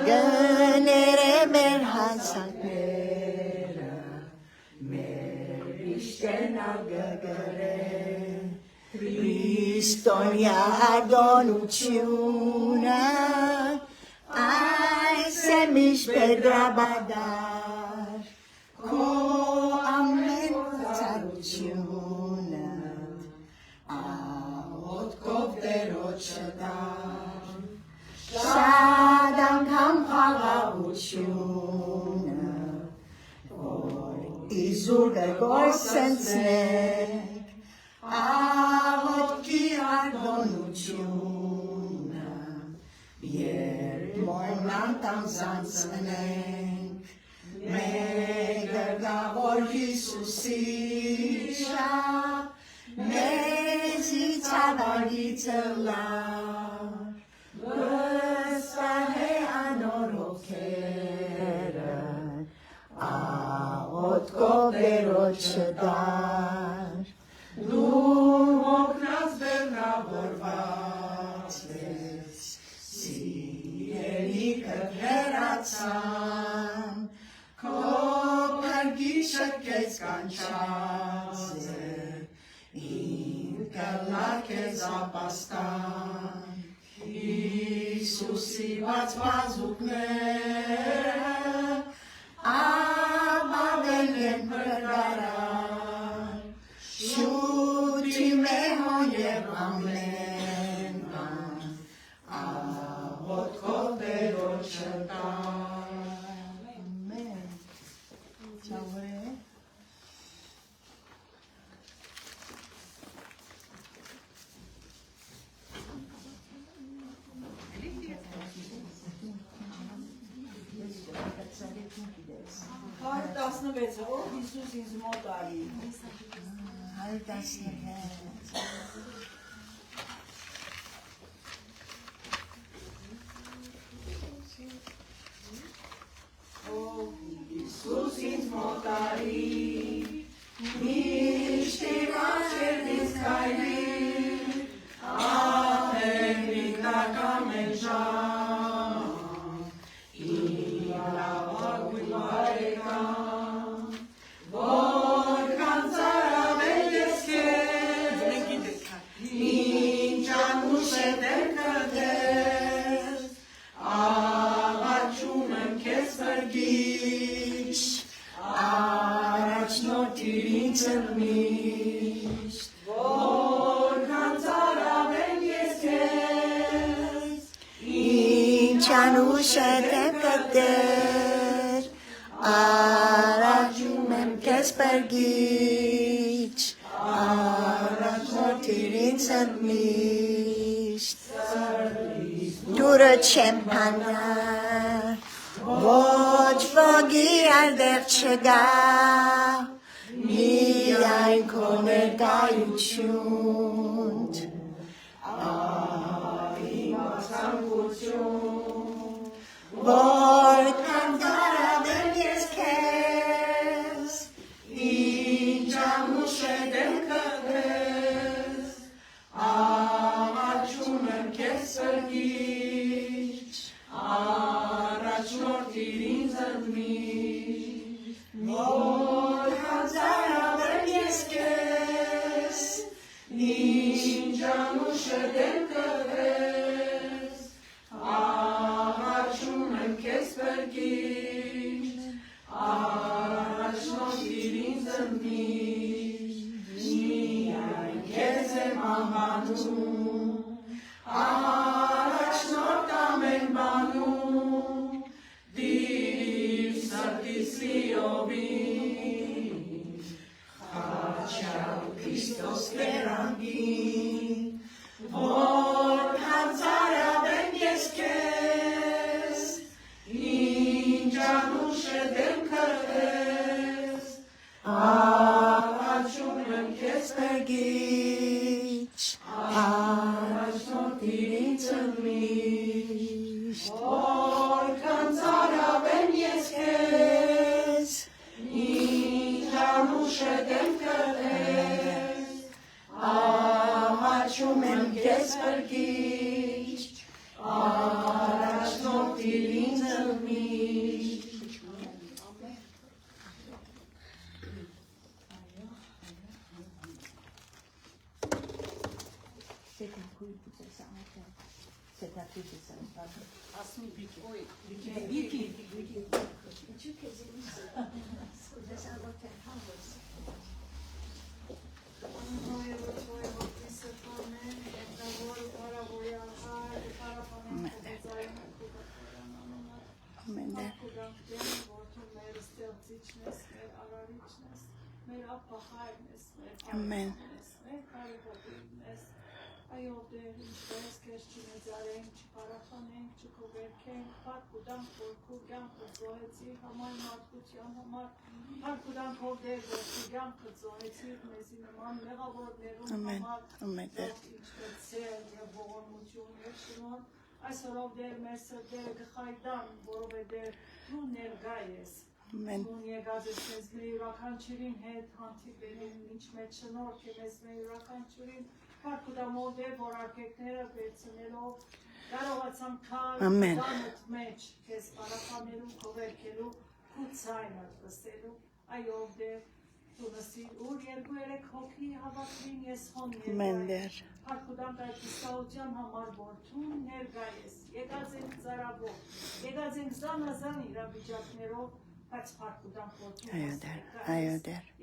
Գները մեր հանցանքները մեր իշտենալ գգրեն Քրիստոնյա ադոնությունը այս է միշտ բերգրաբադար քո ամեն ծառությունը աղոթքով Տերոջը դար Շատ անգամ խաղաղությունը որ իզուր կգործընծնենք աղոթքի ardոնությունը երբ մոյնան տանձանցնենք մեր գրգավոր Հիսուսի շապ մեզի ցավագիցը լավ վստահ է անորոքերը աղոթքով Տերոջը դար Դու հոգնած բեռնավորված ես, սիրելի կհեռացան, քո փրկիչը քեզ կանչած է, իմ կլա քեզ ապաստան, Հիսուսի բաց բազուկները, ապավել են փրկարան, Շուտի մեհոն և ամեն բան, աղոթքով Տերոջը դար Ամեն Ճավե Հարը 16-ը, ով Հիսուս ինձ մոտ արի Հարը 16 Ով Հիսուս ինձ մոտ արի Միշտ իր աչքերից քայլի Ահեր միտնակամ են ժամ Իմ լավագույն բարեկամ Որքան ծարավել ես քեզ Ինչ անուշ է դեմքը դες Աղաչում եմ քեզ փրկիչ Առաջնորդիր ինձ միշտ Որքան ծարավել ես քեզ Ինչ անուշ է դեմքը դեր Առաջում եմ քեզ փրկիչ Առաջնորդիր ինձ միշտ Դուրը չեմ փանար Ոչ ոքի այլտեղ չգա Միայն քո ներկայություն Իմ ցանկություն Որքան ծարավել ես քեզ Ինչ անուշ է դեմքը դες Աղաչում եմ քեզ փրկիչ Առաջնորդիր ինձ միշտ Որքան ծարավել ես քեզ Ինչ անուշ է դեմքը դες Աղաչում եմ քեզ փրկիչ Առաջնորդիր ինձ միշտ Միայն քեզ եմ անվանում Առաջնորդ ամեն բանում Դիր սրտիս լիովին Խաչյալ Քրիստոս վերանգին Որքան ծարավել ես քեզ Ինչ անուշ է դեմքը դες Աղաչում եմ քեզ Փրկիչ Առաջնորդիր ինձ միշտ Որքան ծարավել ես քեզ Ինչ անուշ է դեմքը դες Աղաչում եմ քեզ փրկիչ Առաջնորդիր ինձ Amen. Այո, Տեր, ինչպես քեզ չնեծարենք, չփարախանենք, չկոբերքենք, փառք ու դանք, որ քո կյանքը զոհեցիր համար մարդկության համար, փառք ու դանք, որ Տեր, որ քո կյանքը զոհեցիր մեզի նման մեղավորներուն համար, ով ինչպես սեր եւ ողորմություն եւ շնորհ, այսօրով Տեր մեր սրտերը կխայտան, որովհետեւ դու ներկա ես։ Դու եկած ես մեզ մեր յուրաքանչյուրին հետ հանդիպելուն, ինչ մեծ շնորհք է մեզ մեր յուրաքանչյուրին Փառք ու դամով Տեր, որ արկեկները վերցնելով կարողացան քալ դանդ մեջ քեզ պարապանելու, կովերքելու, քու ցայնը լսելու, այո Տեր, դու լսիր, ուր 2-3 հոգի հավաքվին ես հոն ներկա ես։ Փառք ու դանք այդ իսկայության համար, որ դու ներկա ես, եկած ենք ծարավով, եկած ենք զանազան իրավիճակներով, բայց փառք ու դանք, որ դու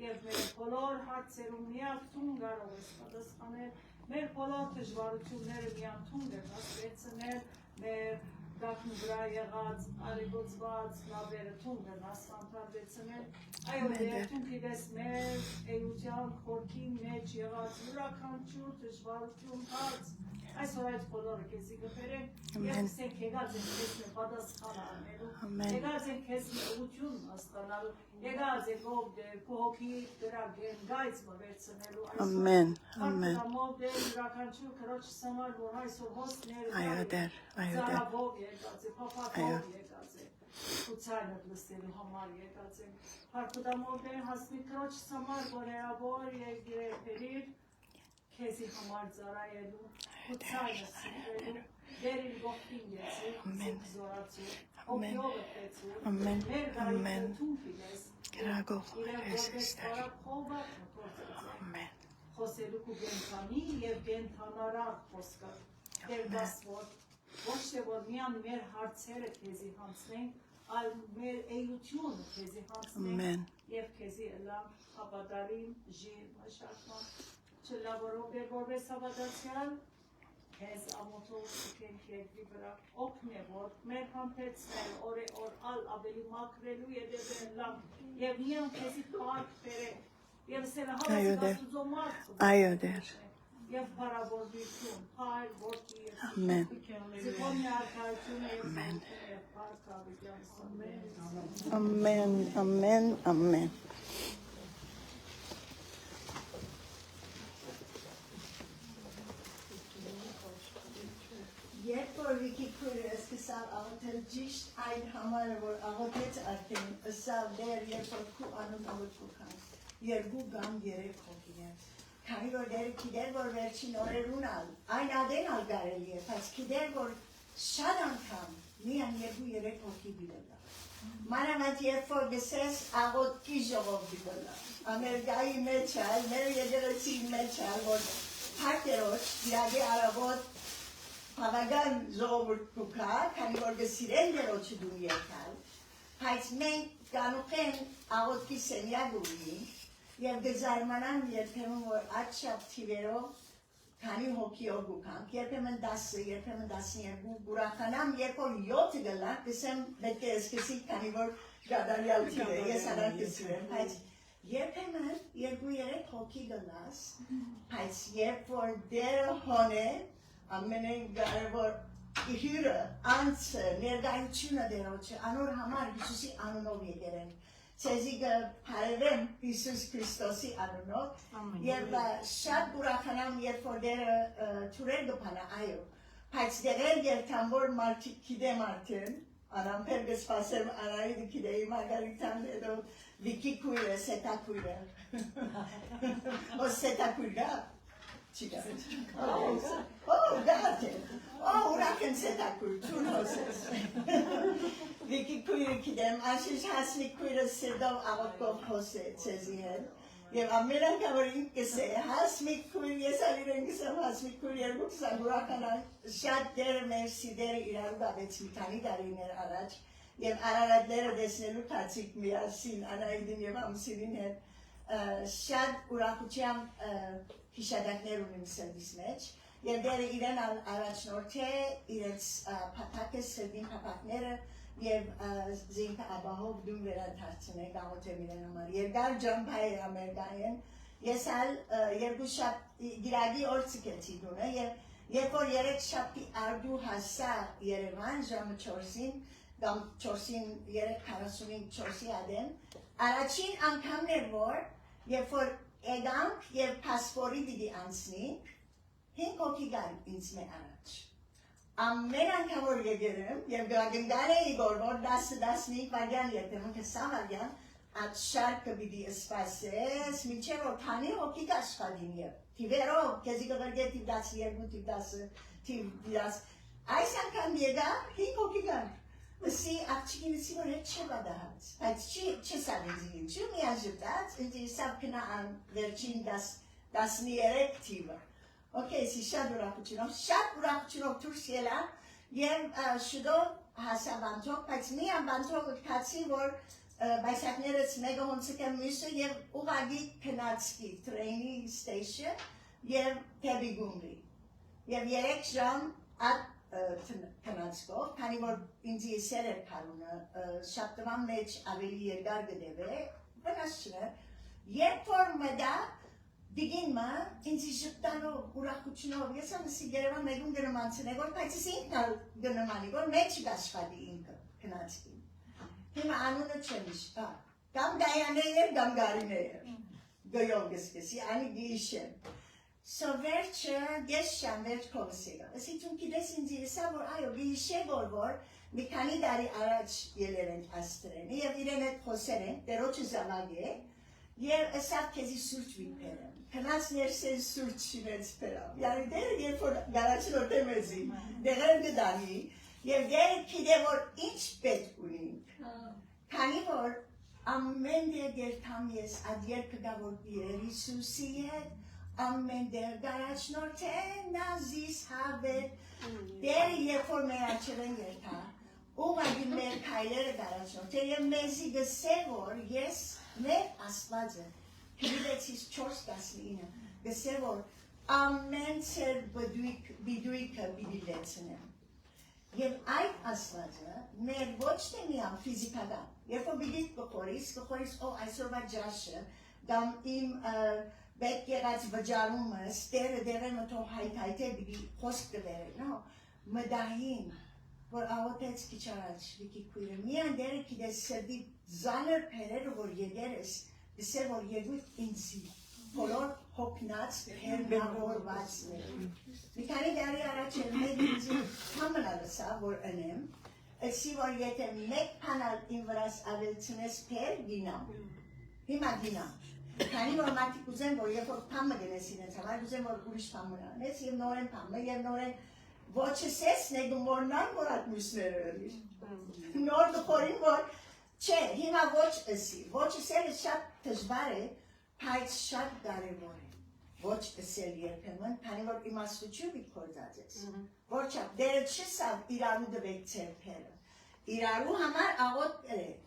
եւ մեր բոլոր հարցերում միակ դու կարող ես պատասխանել Մեր բոլոր դժվարությունները միանթուն դեռ վերցնել, մեր գաղտնի վրա եղած, արիգոծված լավերը թուն դեռ ասանթարվեցնել, այո դեր թուն գիտես մեր էության խորքի մեջ եղած յուրաքանչյուր դժվարություն հարց, այսօր այդ բոլորը քեզի կբերենք, եւ ասենք եկած ենք քեզ մեր պատասխան անելու, եկած ենք քեզ ուղղություն հասկանալու, եկած ենք ով դեր քո հոգի դրա գայծ վերցնելու Amen. Ամով դեր յուրաքանչյուր քրոջ համար որ այսօր հոսներ ծարավով եկած է, փոխակով եկած է, ուցայնը լսելու համար եկած է, հարկուդամով դեր հասնի քրոջ համար որ հերավոր երբերիր քեզի համար ծարայելու, ուցայնը սիրվելու, դերին ողքին եցիր, զուկ զորացու, հոգիովը տեցու, մեր գարիկը թունք իրես, իրեմ որպես բարապխովը մտործեց խոսելու կու գենթանի և գենթանարար խոսքը, դեր դաս որ ոչ թե որ միան մեր հարցերը քեզի հանցնենք, այլ մեր էյությունը քեզի հանցնենք և քեզի էլամ հավադարին ժիր մաշակման չլավորով դեր որպես հավադացյալ քեզ ամոթով սուքենք երկրի վրա օգն է որ մեր համպեցնել օր է օր ալ ավելի մակրելու եդեվեն լամ և միան քեզի պարկ բերենք Եվ սենը հավասկացուծո մարդը և բարավորություն, հայր, որդի և զիպոնի արկայություն և պարկ ավիդյան Amen, amen, amen. Երբ որ Վիկի քույրը սկսավ աղոթել ճիշտ այն համարը, որ աղոթեց արդեն, ըսավ դեր, երբ որ քու անուն աղոթքան, երկու կամ երեք հոգիներ։ Քանի որ դեր գիտեր, որ վերջին օրերուն այն ադեն ալ կարելի է, բայց գիտեր, որ շատ անգամ միան երկու-երեք հոգի բիլելա։ Մանավանդ երբ որ գսես աղոթքի ժողով բիլելա։ Ամերիկայի մեջ ալ, մեր եկեղեցի մեջ ալ, որ հարկերոջ դիագի արավոտ Հավագան ժողովուրդ կուքա, քանի որ գսիրեն դերոջը դու եկալ, բայց մենք կանուխեն աղոտքի սենյակ ունի և գզարմանան երբեմն որ այդ շապ թիվերով քանի հոգիով գուքանք, երբեմն 10, երբեմն 12 գուրախանամ, երբ որ 7 գլանք, դսեմ պետք է սկսի, քանի որ գադարյալ թիվ է, ես անան կսիրեմ, բայց երբեմն 2-3 հոգի գլաս, բայց երբ որ դերը հոն է, ամենեն կարևոր հյուրը, անցը, ներգայությունը դերոջը, անոր համար Հիսուսի անունով եկել են։ Ցեզի կփարվեմ Հիսուս Քրիստոսի անունով եւ շատ ուրախանամ երբ որ դերը թուրեր գփանա այո բայց դերել երթան որ մարդիկ գիտեմ արդեն անամբեր կսպասեմ Արայդի գիտեի Մարգարիտան դերով Վիկի քույրը սետա քույրը ո սետա քույրը Chica. Oh, date. Oh, ուրախ սետակույր, թուն հոսես։ Վիկի քույրը գիտեմ, անշիշ հասնի քույրը սրդով աղոտքով հոսե ցեզի հետ։ Եվ ամեն անգամ որ ինքս է հասմիկ քույր ես այրեն գսեմ հասմիկ քույր երկու սանգուրական շատ դեր մերսի դեր իրար բավեց մի քանի տարիներ առաջ եւ արարատները դեսնելու քացիկ միասին անայդին եւ ամսիրին հետ շատ ուրախությամբ հիշադակներ ունիմ սերվիս մեջ եւ դերը իրեն առաջնորդ է իրենց փաթակը սերվին փաթակները եւ զինքը աբահով դու վերադարձնե գաղութը իրեն համար երկար ջամփայ ամերիկայեն ես ալ երկու շաբթ գիրագի օրցիկեցի դունը եւ երբ որ երեք շաբթի արդու հասա Երևան ժամը 4-ին կամ 4-ին 3:45 4-ի ադեն առաջին անգամն էր որ երբ որ եկանք եւ պասպորտի դիտի անցնինք 5 հոգի գան ինձ մե առաջ ամեն անգամ որ եկերեմ եւ գնալ էի որ 10-15 վայրկյան եկեմ 20 վայրկյան այդ շարքը պիտի սպասես մինչեւ որ քանի հոգի կաշխատին եւ թիվերով քեզի կգրգե թիվ 12 թիվ 10 թիվ 10 այս անգամ եկա 5 հոգի գան Լսի աղջիկին լսի որ հետ չէ բադահած այդ չի սավիզին չի միաժտած ինձ սավ կնան վերջին 13 թիվը Okay, si շատ ուրախությունով դուրս ելա եւ շուտով հասա Բանթոկ, բայց մի Բանթոկ գտացի որ բայսակներս մեկը հոնցկեմ միսը եւ ուղղակի քնացքի training station եւ Թեբի Գումրի։ Եվ 3 ժամ այդ քնացքով, քանի որ ինձ եսել էր քարունը, շաբթվան մեջ ավելի երկար գտեվե, վնաս չէ։ Երբ որ մտա Դիգինմա ինձ շփտանով ուրախությունով ես ամսի Երևան մեկում գնամանցնե որ բայց ես ինքն գնամանի որ մեջ գաշխատի ինքը քնացքի հիմա անունը չեմ իշտա կամ Դայաներ կամ Գարիներ գյով գսկսի անի գիշեմ սովերչը ես շամ վերջ կովսեգա ասի դու գիտես ինձ եսա որ այո գիշե որ մի քանի տարի առաջ ելեր են աստրեն եւ իրեն հետ խոսեր են դերոջը զավակ է եւ ասավ քեզի սուրճ վիպերը Քնած ներսեն սուրճ շինեց պերավ, յանի դերը երբ որ գարաչին որ տեմեզի, դեղեր գդանի, և դերը կիդե որ ինչ պետք ունինք, քանի որ ամեն դեր գերթամ ես اد երբ գա որ բիրեր Իսուսի հետ, ամեն դեր գարաչնորդ է նազիս հավետ, դերը երբ որ մեր աչեր են գերթա, ուղագի մեր կայլերը գարաչնորդ է, և մեզի գսե որ ես մեր ասվածը, Քիլեցիս 4-19 գսե որ ամեն ծեր բիդույքը բիդիլեցնեմ եւ այդ ասվածը մեր ոչ թե միան ֆիզիկական երբ որ բիդիտ կխորիս օ այսօրվա ջաշը կամ իմ բեք եղած վճարումը ստերը դերը մտող հայթայթե բիդի խոսք կվերը նո մդահին որ աղոտեց քիչ առաջ վիկի քույրը միան դերը կիդես սրդի զանր փերերը որ եկերես Դսե որ եղույթ ինձի, բոլոր հոգնած հերնավորվածներ։ Մի քանի դարի առաջ էր մեկ ինձի համնալսա, որ ընեմ, ասի որ եթե մեկ պանալ իմ վրաս ավելցնես պեր գինամ, հիմա գինամ։ Քանի որ մարդիկ ուզեն, որ երբ որ պամը գնես ինենց համար, ուզեն, որ ուրիշ պամը նանես, և նորեն պամը, և նորեն ոչս ես նեգում որնան, որ այդ մուսները ըրիր։ Նոր դխորին, որ Չէ, հիմա ոչ ըսի, ոչ ըսելը շատ դժվար է, բայց շատ կարևոր է, ոչ ըսել երբեմն, քանի որ իմաստություն պիտի գործածես, որ չափ, դերը չսավ իրարու դվեք ծեր փերը, իրարու համար աղոտ պերեք,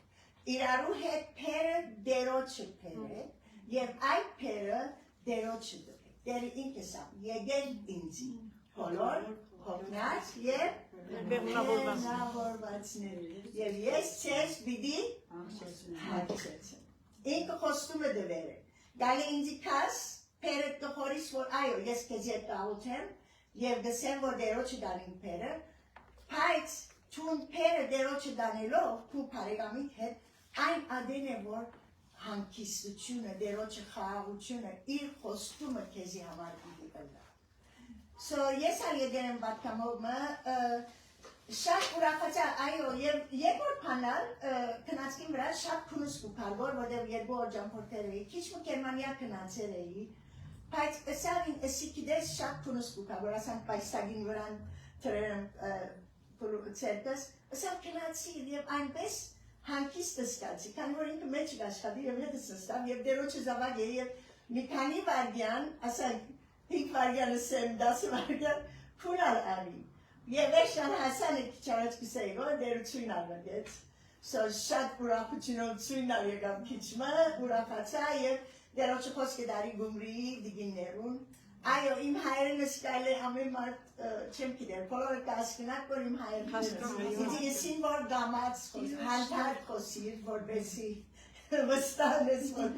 իրարու հետ փերը դերոչը պերեք, և այդ փերը դերոչը դվեք, դերը ինքը սավ, եկել ինձի, բոլոր, հոգնած և Նավորվածներ և ես չես բիդի հաչեցեմ ինքը խոստումը դվեր է գալի ինձի կաս պերդ կխորիս որ այո ես կեզ ետ կաղութեմ և գսեմ որ դերոչը դանին պերը բայց թուն պերը դերոչը դանելով թուն պարեգամիտ հետ այն ադեն է որ հանկիստությունը դերոչը խաղաղությունը իր խոստումը կեզի համար բիդի կլա So ես ալ եկել եմ պատկամովը շատ ուրախացա այո երբ որ փանալ քնացքին վրա շատ քունս կուքարգոր որտեղ երկու օր ջամփորդեր էի քիչ մը Գերմանիա քնացել էի բայց ասավին ասի կիդես շատ քունս կուքարգոր ասանք պայստագին վրան թրերեմ ցերտես ասավ քնացի եւ այնպես հանկիստ ստացի, քանի որ ինքը մեջ աշխատի եւ հետս ստավ եւ դերոջը զավակ է եւ մի քանի վարդյան, ասենք 5 վարդյանը սեմ 10 վարդյան քունալ արի։ Եվ վերջան հասանը քիչ առաջ կսեի, որ դերություն արվեց։ So շատ ուրախությունով ցույնալ եկամ քիչմը, ուրախացա եւ դերոջը խոսքը դարի գումրի դիգիներուն։ Այո, իմ հայրենս կայլ է ամեն մարդ չեմ գիտեր, բոլորը կասկնակ, որ իմ հայրենս։ Իդիեսին որ գամած հանդար խոսիր, որբեսի վստահնես որ։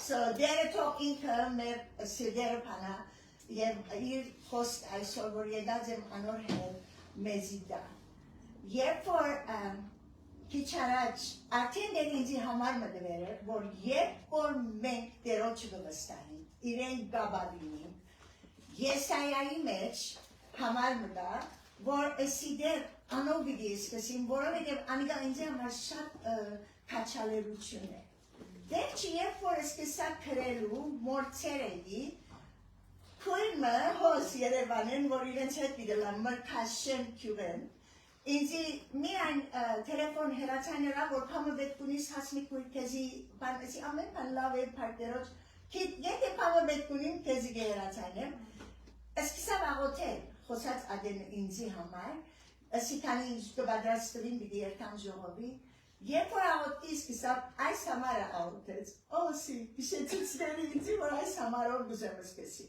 So դերը թող ինքը մեր սիրդերը պանա եւ իր խոսք այսօր որ եկած եմ անոր հետ մեզի դա։ Երբ որ քիչ առաջ արդեն դեր ինձի համար մտվել էր, որ երբ որ մենք դերոջը կվստահենք, իրեն գաբալինի Եսայայի մեջ համար մտա, որ ասիդեր անովիդի սկսին, որովհետև անիկա ինձ համար շատ քաչալերություն է։ Դեր չի երբ որ սկսա քրելու մորցեր էի, քույրը հոս Երևանեն, որ իրենց հետ դիլան մրկաշեն քյուվեն, ինձի միայն տելեֆոն հերացաներա, որ կամը վետկունիս հասմի քույր քեզի, բանեսի ամեն բան լավ է պարտերոջ, եթե կամը վետկունին քեզի գերացանեմ, Սկսավ աղոթել, խոսած ադեն ինձի համար, ասի քանի ինձ կբադրաստվին բիդի երթամ ժողովի, երբ որ աղոթի սկսավ այս համարը աղոթեց, ասի, իշեցուցների ինձի, որ այս համարով գուզեմ սկսի։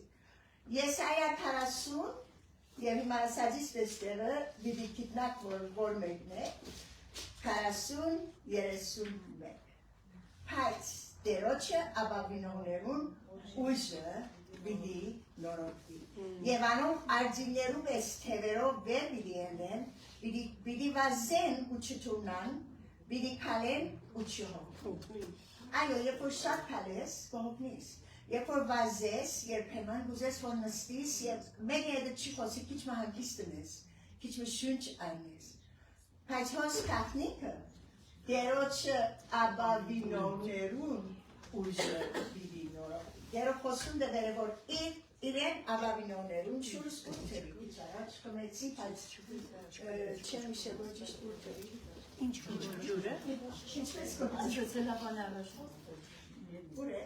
Եսայա 40 և հիմա ասածիս վեստերը բիդի կիտնակ որ մեկն է, 40-31։ Բայց դերոջը աբավինողներուն ուժը բիդի նորոգվի։ Եվ անով արձիներում ես թևերով վեր բիդի ելեն, բիդի վազեն ու չթունան, բիդի կալեն ու չհոգնին։ Այո, երբ որ շատ կալես, կհոգնիս։ Երբ որ վազես, երբեմն գուզես որ նստիս, և մեկ հետը չի խոսի, քիչ մը հանգիստն ես, քիչ մը շունչ այնես։ Բայց հոս կախնիկը, դերոջը աբավինողներուն ուժը բիդի նորոգվի։ Դերը խոսում դերը որ իրեն աբավինողներուն շուրս կուրթերի, քիչ առաջ կմեցի, բայց չեմ իշել որ ճիշտ կուրթերի։ Ինչ ջուրը։ Ինչպես կմացրոցելապան Ուր է։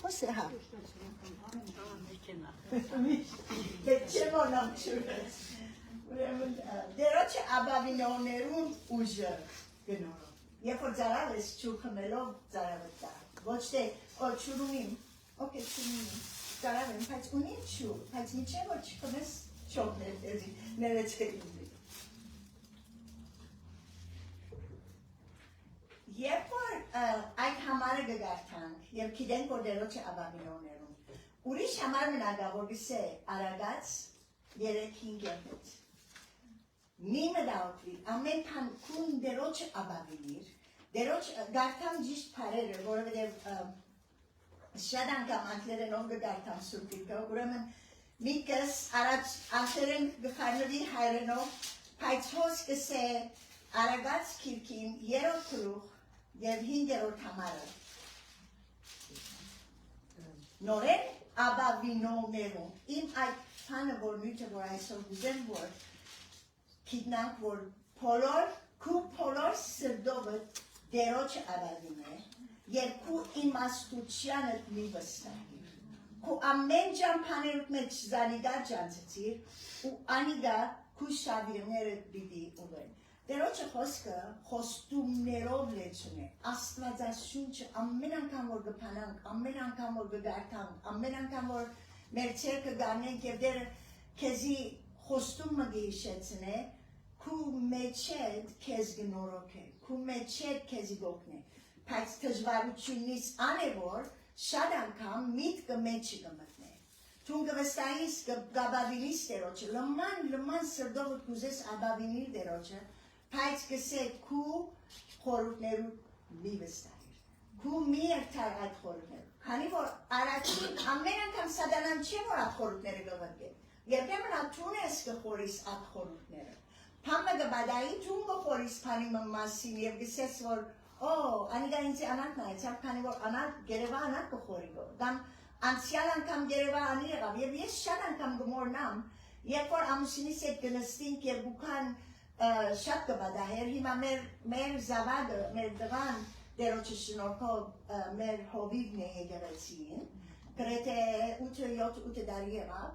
Ո՞ս է հա։ Չեմ ոնամ ջուրը։ Դերոջը աբավինողներուն ուժը գնորով։ Երբ որ ծարավ ես չուր խմելով ծարավը տա, ոչ թե չուրունիմ, ոկե չուրունիմ, ծարավ եմ, բայց ունիմ չուր, բայց միջև որ չխմես չողներ դեզի, ներեցել ինձի։ Երբ որ այդ համարը գգարթանք, և կիդենք որ դերոջը աբավինողներուն, ուրիշ համար մնագա, որ գսե արագած 3-5 երբեց։ Մի մդավոտվի, ամեն կան կուն դերոջը աբավինիր, դերոջ գարթամ ճիշտ պարերը, որովհետև շատ անգամ անգլերենով գգարթամ սուրպիկը, ուրեմն միկս առաջ անգլերեն գխարնվի հայրենով, բայց հոս կսե արագած կիրքին 3 գլուխ և 5-րդ համարը։ Նորեն աբավինողներում, իմ այդ փանը որ նույթը որ այսօր գուզեմ որ Կիտնանք, որ բոլոր սրդովը դերոջը աբավին է, և քու իմաստությանըտ մի վստահիր, քու ամեն ճամփաներուտ մեջ զանիգա ջանցեցիր, ու անիգա քու շավիրներըտ բիդի ուվեն։ Դերոջը խոսքը խոստումներով լեցուն է, աստվածաշունչը ամեն անգամ որ գպանանք, ամեն անգամ որ գգարթանք, ամեն անգամ որ մեր ցերկը գանենք և դերը քեզի խոստումը գիշեցն է, քու մեջեդ քեզ գնորոք է, քու մեջեդ քեզի գոքն է, բայց դժվարությունից անևոր շատ անգամ միտքը մեջը կմտնե։ Թուն կվստահիս գաբավինիս դերոջը, լման սրդովը կուզես աբավինիր դերոջը, բայց կսեդ քու խորուտներու մի վստահիր, քու մի երթար այդ խորուտներու, քանի որ առաջին ամեն անգամ սատանան չէ որ այդ խորուտները գվրգե, երբեմն ատուն ես կխորիս այդ խորուտները, Համը գբադայի թուն գխորիս պանի մասին և գսես որ անիգա ինձի անակ նայեցավ, քանի որ անակ գերևա անակ գխորի գո, դամ անցյալ անգամ գերևա անի եղավ և ես շատ անգամ գմորնամ, երբ որ ամուսինիս հետ գնստինք և գուքան շատ կվադահեր, հիմա մեր զավադը, մեր դղան դերոչի շնորհքով մեր հովիվն է եկեղեցին, գրեթե 8 տարի եղավ,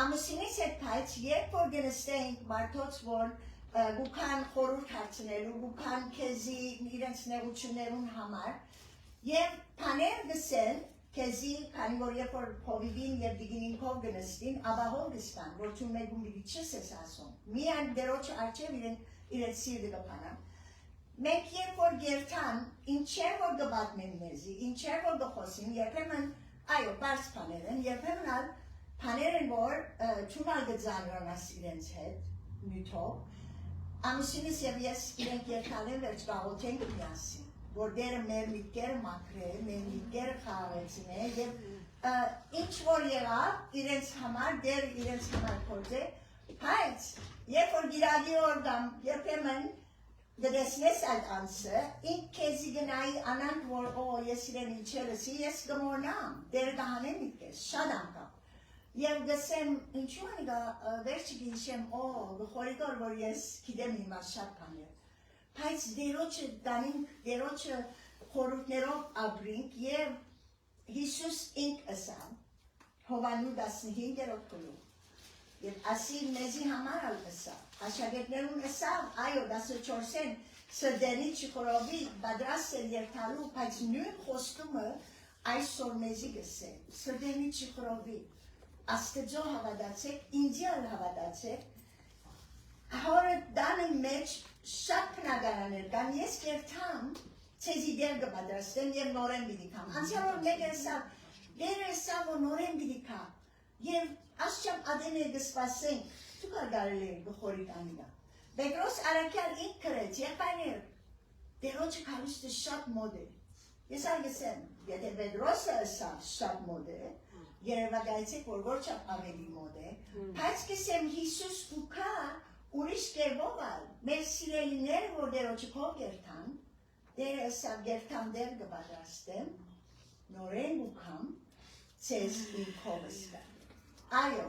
ամուսինից հետ փայց, երբ որ գնստենք մարդոց, որ գուքան խորուրդ հարցնելու, գուքան քեզի իրենց նեղություններուն համար, և պաներ գսեն, քեզի, քանի որ երբ որ հովիվին և դիգինինքով գնստին, աբահով գստան, որ թուն մեգում բիդի չս ես ասում, միայն դերոչը արջև իրենց սիրդը գպանան, մենք երբ որ գերթան, ինչեր որ գբատմեն մեզի, ինչեր որ գխոսին, երբեմն, այո, բարս պաներ են, երբեմն ալ պաներ են, որ թունալ գծանրանաս իրենց հետ, նյութով, ամուսինս և ես իրենք երթան են վերջ գաղոթենք միասին, որ դերը մեր միտքերը մաքրե, մեր միտքերը խաղեցնե և ինչ որ եղավ իրենց համար, դեր իրենց համար կործե, հայց, երբ որ գիրագի օր կամ երբեմն գտեսնես այդ անցը, ինք քեզի գնայի անանք, որ ես իրեն ինչերսի, ես գմորնամ, դեր գահանեմ միտքես, շատ անկապ։ Եվ գսեմ, ինչու անիգա վերջի գինշեմ, գխորիկոր, որ ես կիդեմ հիմա շատ պաներ։ Բայց դերոչը դանինք, դերոչը խորութներով աբրինք և Հիսուս ինք ասավ, հովանու 15-րդ գլուխ և ասի մեզի համար ալ ասավ, աշակերտներուն ասավ, այո 14-ին սրդենի չխորովի բադրաստ էր երթալու, բայց նույն խոստումը այսօր մեզի գսե, սրդենի չխորովի, աստծո հավատացեք, ինձի ալ հավատացեք, հորը դանը մեջ շատ պնագարաներ կան, ես կերթամ, ցեզի դեր գպադրաստեմ և նորեն բիդիկամ, անցյալ որ մեկ էսավ, դեր էսավ, որ նորեն բիդիկամ, և ասչամ ադեն է գսպասենք, դու կար գարել է գխորիկ անիգա, Բեգրոս արակյալ ինք կրեց, եղբայներ, դերոչը կալուստը շատ մոդ է, ես արգեսեմ, եթե Բեգրոսը ասավ շատ մոդ է, երևագայցեք, որ որչապ ավելի մոդ է, բայց կսեմ Հիսուս ուկա, ուրիշ կերվով ալ, մեր սիրելիները, որ դերոչը կով գերթան, դեր ասավ գերթամ դեր գպադրաստեմ, նորեն ուկամ, ցեզ ինքով ասկա։ Այո,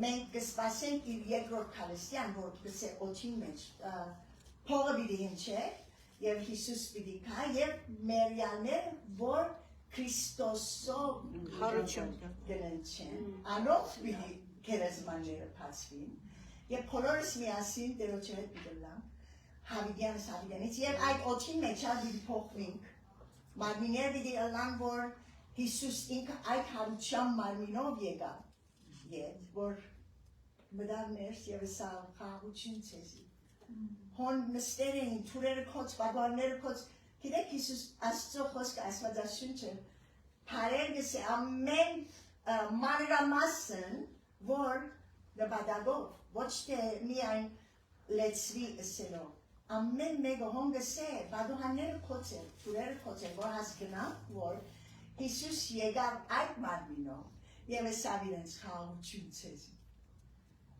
մենք կսպասենք իր երկրորդ քալստյան, որ կսե օչին մեջ, փողը բիդի հնչե, և Հիսուս բիդի կա, և մերյալներ, որ Քրիստոսով գննչեն, անով բիդի կերազմանները պացվին, և բոլորս միասին դերոչը հետ բիդլանք, հավիդյանս հավիդյանից, և այդ օչին մեջ ալ բիդի փոխվինք, մարմիներ բիդի ըլան, որ Հիսուս ինքը այդ հարության մարմինով եկավ, որ մդավ ներս և սավ խաղություն ցեզի, հոն նստեր էին, թուրերը կոց, բագարները կոց, գիտեք Հիսուս աստծո խոսքը ասվածաշունչը, պարեր գսե ամեն մանրամասն, որ նպատակով, ոչ թե միայն լեցվի ասելով, ամեն մեկը հոն գսե, բադուհանները կոց էր, թուրերը կոց էր, որ հասկնավ, որ Հիսուս եկավ այդ մարմինով և ասավ իրենց խաղություն ցեզի։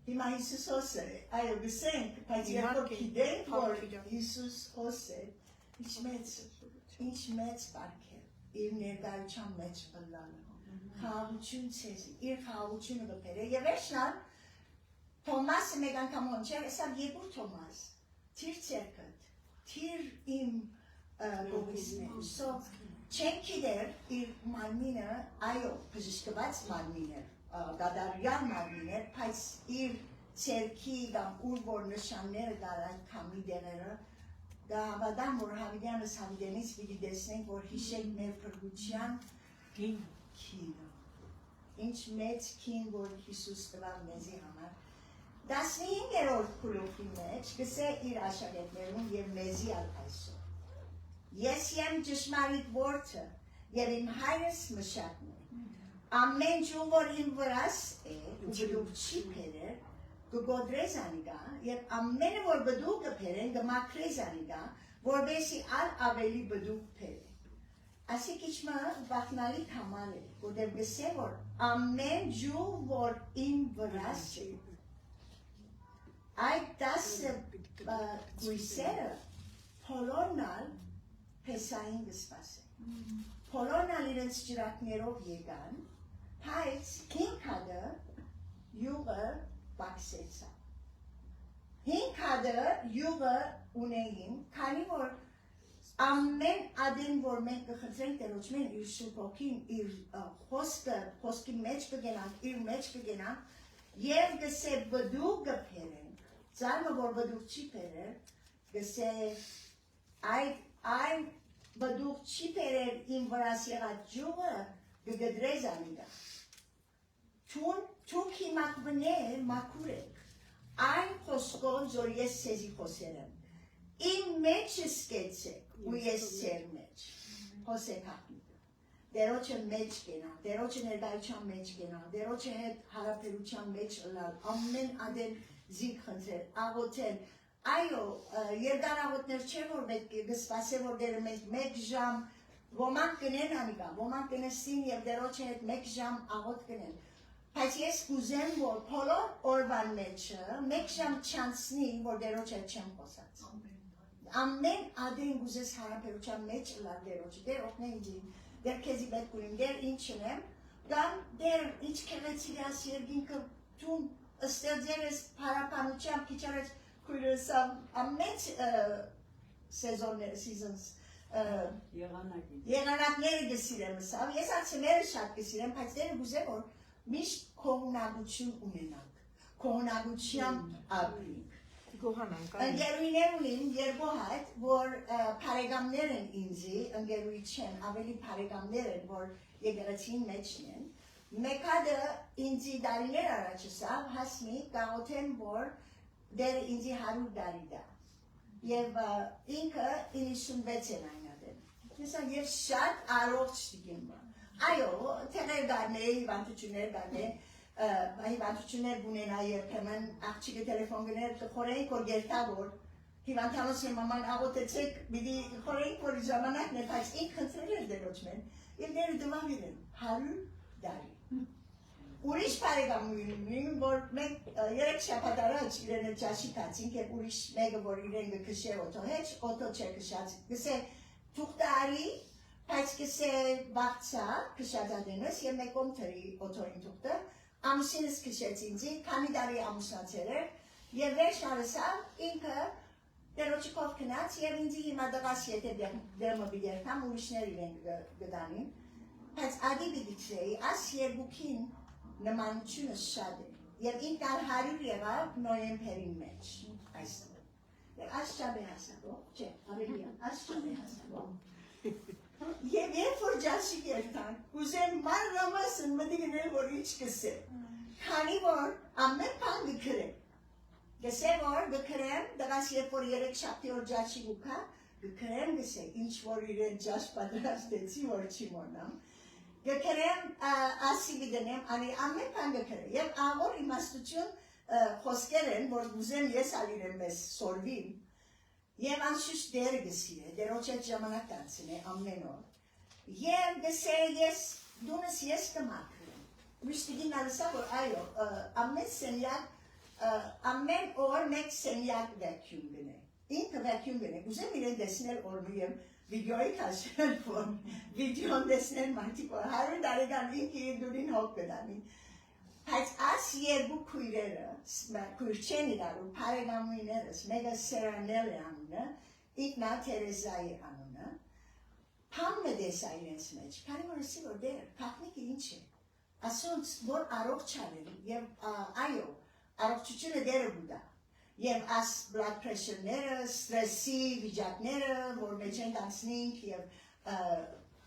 Հիմա Հիսուս հոսը, այո գսենք, բայց երբ որ գիտենք, որ Հիսուս հոսը, ինչ մեծ բարք է, իր ներկայության մեջ ըլլանը, խաղություն ցեզի, իր խաղությունը գպեր է, և էշնալ, Թոմասը մեկ անգամ հոնչեր, ասավ երկուր Թոմաս, թիր ցերկըտ, թիր իմ գողիսներ, չենք գիտեր իր մարմինը, այո, բժշկված մարմին էր, գադարյալ մարմին էր, բայց իր ցերքի կամ ուր որ նշանները դար այդ քամի դեղերը, դա հավատամ, որ հավիդյանս հավիդենից պիտի տեսնենք, որ հիշենք մեր փրկության քինը, ինչ մեծ քին, որ Հիսուս տվավ մեզի համար, 15-րդ գլուխի մեջ գսե իր աշակերտներուն և մեզի ալ այսօր, ես եմ ճշմարիտ որդը և իմ հայրս մշակն է, ամեն ջու, որ իմ վրաս է, ու բդուկ չի պերեր, կգոդրեզ անիգա, և ամենը, որ բդուկ կպերեն, կմակրեզ անիգա, որբեսի ալ ավելի բդուկ պեր է։ Ասիկ իչմը վախնալի կամալ է, որդև գսե, որ ամեն ջու, որ իմ վրաս է, այդ 10 գույսերը բոլորն ալ Փեսային գսպասեն, բոլորն ալ իրենց ջրակներով եկան, բայց հինք հադը յուղը բաքսեցավ, հինք հադը մեկադը յուղը ունեին, քանի որ ամեն ադեն որ մենք կխնդրենք Տերոջմեն իր Սուրբ Հոգին, իր խոսքի մեջ կգենանք, իր մեջ կգենանք եւ գսե բդուկ կփերեն, ծառը որ բդուկ չի փերել, գսե այն բդուկ չի փերել իմ վրաս եղած ջուղը կգդրեզ անիգա։ Թուն հիմակվնե մակուր եք, այն խոսքով զոր ես սեզի խոսել եմ, իմ մեջ սկեցեք ու ես ծեր մեջ, խոսեք հապնիկը, դերոչը մեջ կենան, դերոչը ներգայության մեջ կենան, դերոչը հետ հարաբերության մեջ ըլալ, ամեն ադեն զինք խնդրել, աղոթել, այո, երկար աղոթներ չէ, որ պետք է գսպասե, որ դերը մեկ ժամ, ոմանք կնեն անիկա, ոմանք կնստին և դերոչը հետ մեկ ժամ աղոթ կնեն, բայց ես կուզեմ, որ բոլոր օրվան մեջը մեկ ժամ չանցնի, որ դերոչը հետ չեմ խոսած։ Ամեն ադեն գուզես հարաբերության մեջ ըլալ դերոչը, դեր օգնե ինձին, դեր քեզի պետք ունիմ, դեր ինչն եմ, կամ դեր ինչ քեղեցիր ես երկինքը տուն ստեղծել ես հարաբանությամբ, քիչ արեց քույրս ամեն seasons եղանակները գսիրեմ սավ, ես ացմերը շատ գսիրեմ, բայց դերը գուզեմ, որ միշտ կողնագություն ունենանք, կողնագությամբ ապրինք։ Ընգերույներ ունիմ երկու հայտ, որ պարեգամներ են ինձի, ընգերույի չեն, ավելի պարեգամներ են, որ եկեղեցին մեջն են, մեկադը ինձի դարիներ առաջսավ, հասմի կաղոթեմ, որ դերը ինձի 100 դարի դա, և ինքը 96 են այնադեն, ես շատ առողջ տիկին բան, այո, թեղեր գարնե, հիվանդություններ գարնե, հիվանդություններ բունենա երբեմն աղջիկը տելեֆոն գներ խորեինք որ երթավոր հիվանդանոց եմ աման աղոտեցեք բիդի խորեինք որ ժամանակն է բայց ինք խնդրել էր դերոջմեն և դերը դվավիր են 100 դարի ուրիշ պարեգամ ունիմ որ մենք 3 շաբաթ առաջ իրեն ճաշի կացինք և ուրիշ մեկը որ իրեն գքշե օտո հեչ օտո չէ կշած գսե թուղտարի բայց գսե բաղցա կշածադենս և մեկում թրի օտոին թուղտը ամուսինս քշեց ինձի, քանի դարի ամուսնացել էր, և վերջ հարսավ ինքը դերոջիկով կնաց և ինձի հիմա դղաս եթե դրմը բիդերքամ ուրիշներ իրեն գդանին, բայց ադի բիդիքրեի, աս երկուքին նմանությունը շատ է, և ինք ալ 100 եղավ նոյեմբերին մեջ, այստեղ, և աս շատ է հասակով, չէ, ավելիան, աս շատ է հասակով, և երբ որ ջաշիկ երթանք, կուզեմ մանրամասն մտի գնել, որ ինչ կսեմ, քանի որ ամեն պան գքրեմ, գսեմ որ գքրեմ, դղաս երբ որ 3 շաբթի որ ջաշիկ ուկա, գքրեմ գսե, ինչ որ իրեն ջաշ պատրաստեցի, որ չի մոնամ, գքրեմ ասի գդնեմ, անի ամեն պան գքրեմ, և ավոր իմաստություն խոսքեր են, որ գուզեմ ես ալիրեմ մեզ սորվիմ, Եվ անշուշտ դերը գսիր է, դերոջ այդ ժամանակ տանցին է ամեն օր։ Եվ գսե ես, դունս ես կմակրեմ։ Միշտիգին ալսա, որ այո, ամեն սենյակ, ամեն օր մեկ սենյակ վեքյում գնե։ Ինքը վեքյում գնե, ուզեմ իրեն դեսնել օրմի եմ վիդյոյի կաշել, որ վիդյոն դեսնել մարդիկ, որ 100 դարեգան ինքը իր դուրին հոգ գդանի։ Բայց աս երկու քույրերը, քույր չեն իրարու, պարեգամույներս, մեկը Սերանել է անունը, ինքնա Թերեզայի անունը, պամը դեսա իրենց մեջ, քանի որ ասի որ դեր, կախնիկը ինչ է, ասոնց որ առողջ արել, և այո, առողջությունը դերը բուդա, և աս blood pressure-ները, ստրեսի վիճակները, որ մեջ են դանցնինք, և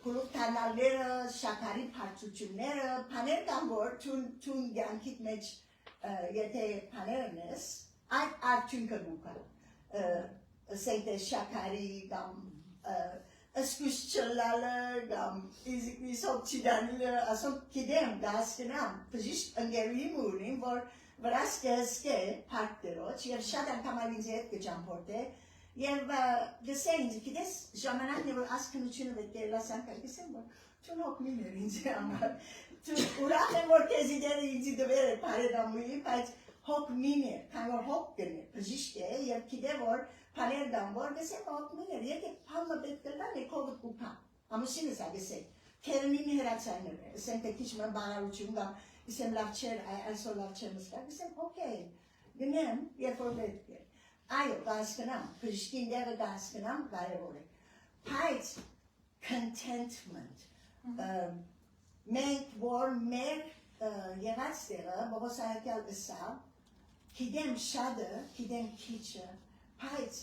Կուլուկ տանալները, շաքարի պարծությունները, պաներ կան որ թուն գյանքիտ մեջ եթե պաներն ես, այդ արդյունքը գուկա, սեյտ է շաքարի կամ ասկուս չլալը, կամ իզիկնիս հոկ չիդանիլը, ասոն կիդեմ, դաս կնամ, բժիշտ ընգերուիմ ունիմ, որ վրաս կհսկե պարկ դերոջ, և շատ անգամալ ինձ հետ կջամպորտ է, Եվ գսե ինձ, գիտես ժամանակն է, որ ասկնությունը պետք է լասանք գսեմ, որ թուն հոգմին էր ինձի համար, ուրախ եմ, որ կեզի դերը ինձի դվեր է պարեգամույի, բայց հոգմին էր, քան որ հոգ գնե, բժիշկ է, և գիտե որ պաներ դամ, որ գսեմ հոգմին էր, եթե պամը պետք կլան, եկովդ կուպա, ամուսինս ա գսեք, կերնին հերացայներ է, ասեմ թե քիչ մեն բանալություն կամ, գսեմ լավ չեր, այսօր լավ չեմ սկա, գսեմ, օքեյ, գնեմ, երբ որ պետք է, այո, կհասկանամ, բժշկին դեղը կհասկանամ, կարևոր է։ Բայց contentment, մենք որ մեր եղած տեղը, Պողոս Արաքյալ ըսավ, գիտեմ շատը, գիտեմ քիչը, բայց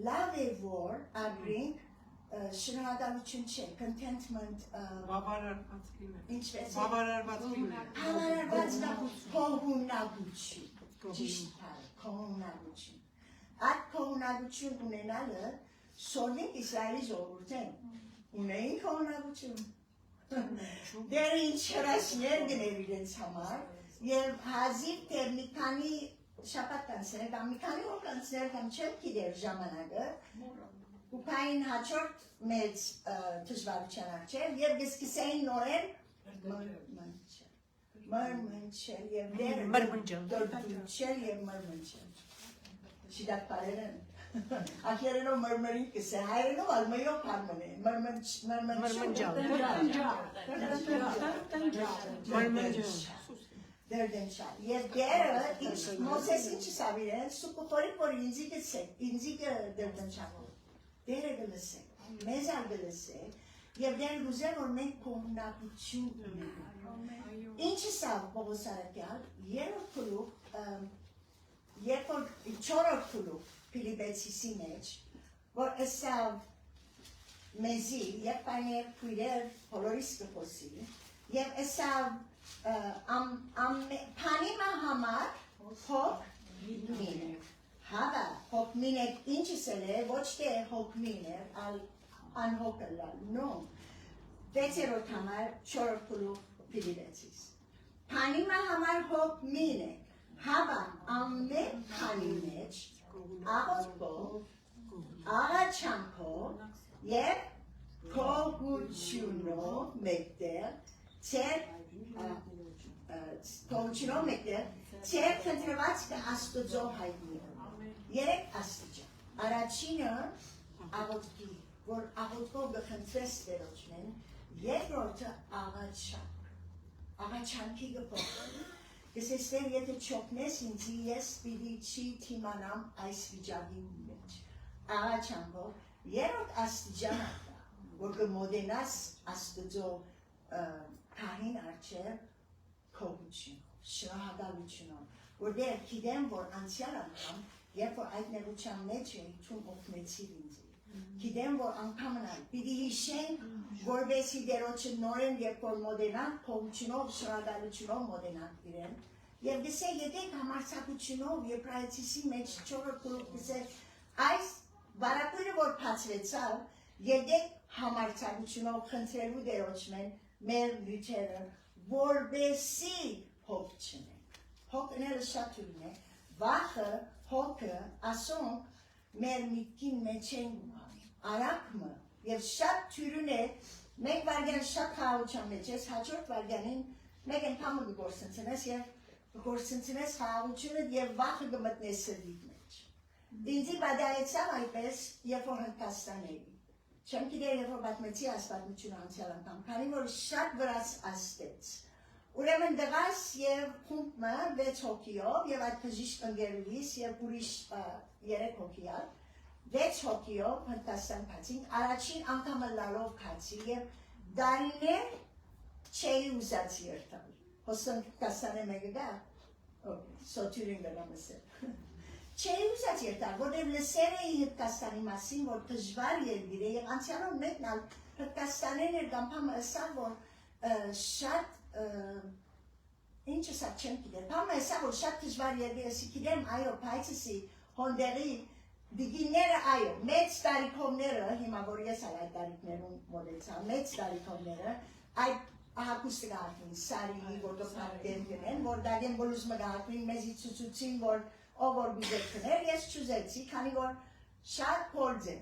լավ է որ ապրենք շնորհակալություն չէ, contentment ինչպես է հավարարված կողունակություն, ճիշտ բառ, կողունակություն։ Այդ կողունակություն ունենալը Սորնիկ Իսրայելի ժողովուրդն ունեին կողունակություն։ Դեր ինչ հրաշներ գներ իրենց համար եւ հազիվ թե մի քանի շաբաթ կանցներ կամ մի քանի օր կանցներ կամ չեմ գիտեր ժամանակը ու կային հաջորդ մեծ դժվարության առջև եւ գսկսեին նորեն մրմնջել եւ մրմնջել եւ մրմնջել շիդակ բարերն ախերենով մրմրին կսե հայերենով ալմեյով պարմն է մրմնջալ դերդենշալ եւ դերը Մոսես ինչի սավիրեն սուկուխորի որ ինձի դերդենշալ դերը գլսե մեզ ալ գլսե եւ դեր գուզե որ մենք կողմնակություն ունենք ինչի սավ Պողոս Արաքյալ երրորդ փուլուկ երբ որ չորրորդ փուլուկ Փիլիպեցիսի մեջ, որ ըսավ մեզի, երբ պայներ քույրեր բոլորիս կխոսի, եւ ըսավ փանիմա համար հոգ մինեք, հավա հոգ մինեք ինչս է, ոչ թե հոգ մինեք, անհոգը լալ, նո, վեցերորդ համար չորրորդ փուլուկ Փիլիպեցիս, փանիմա համար հոգ մինեք, հավա ամեն քանի մեջ աղոթքով, աղաչանքով եւ քողությունով մեկտեղ ծեր քննվածքը Աստծո հայտնի երեք աստիճան առաջինը աղոթքի որ աղոթքով գխնդրես դերոջնեն երկրորդը աղաչանքի գփոխել Գսեստեր եթե չոքնես ինձի ես պիտի չի թիմանամ այս վիճակի մեջ աղաչանքով երրորդ աստիճանը որ կմոդենաս Աստծո քահին առջև քողությունով շնորհակալությունով որ դեր գիտեմ որ անցյալ անգամ երբ որ այդ ներության մեջ էի ցուն օգնեցիր ինձ գիտեմ որ անգամն պիտի հիշենք որովհետեւ դերոջը նորեն երբ որ մոդենան քողությունով շնորհակալությունով մոդենան իրեն եւ դեսե եթե համարձակությունով Եբրայեցիսի մեջ չորրորդ փուլուկ դեսե այս բարակույրը որ փածվեցավ եթե համարձակությունով խնդրելու դերոջմեն մեր լիճերը որբեսի հոգ չնենք հոգները շատ ուրին է վախը հոգը ասոնք մեր միտքին մեջ են արակմը եւ շատ թյուրուն է մեկ վարգյան շատ խաղաղության մեջ ես հաջորդ վարգյանին մեկ անգամ գործընծնես եւ գործընծնես խաղաղությունը եւ վախը կմտնես սրտիդ մեջ ինձի բադայեցավ այդպես երբ որ Հնդկաստան էի չեմ գիտեր երբ որ պատմեցի այս պատմությունը անցյալ անգամ քանի որ շատ վրաց աստեց ուրեմն դղաս եւ խումբը 6 հոգիով եւ այդ բժիշկ ընկերուհիս եւ ուրիշ 3 հոգիալ 6 հոգիով Հնդկաստան քացին առաջին անգամը լալով քացի եւ դարիներ չէի ուզած երթալ հոսն Հնդկաստանը մեկը գա սոթյուրին գնամսել չէի ուզած երթալ որտեղ լսել էի Հնդկաստանի մասին որ դժվար երկիր է եւ անցյալով մեկն ալ Հնդկաստանին էր գամփամը ասավ որ շատ ինչը սա չեմ գիտեր բամը ասավ որ շատ դժվար երկիր է գիտեմ այո փայցսի հոնդերի Դիգիները այո, մեծ տարիքովները, հիմա որ ես այդ տարիքներում մոդեցա, մեծ տարիքովները, այդ ահակուստը գաղթին, սարի, որ դոքնարկեն գնեն, որ դագեն բոլուզմը գաղթին, մեզի ծուցուցին, որ ով որ գուզեք կներ, ես չուզեցի, քանի որ շատ փորձ է,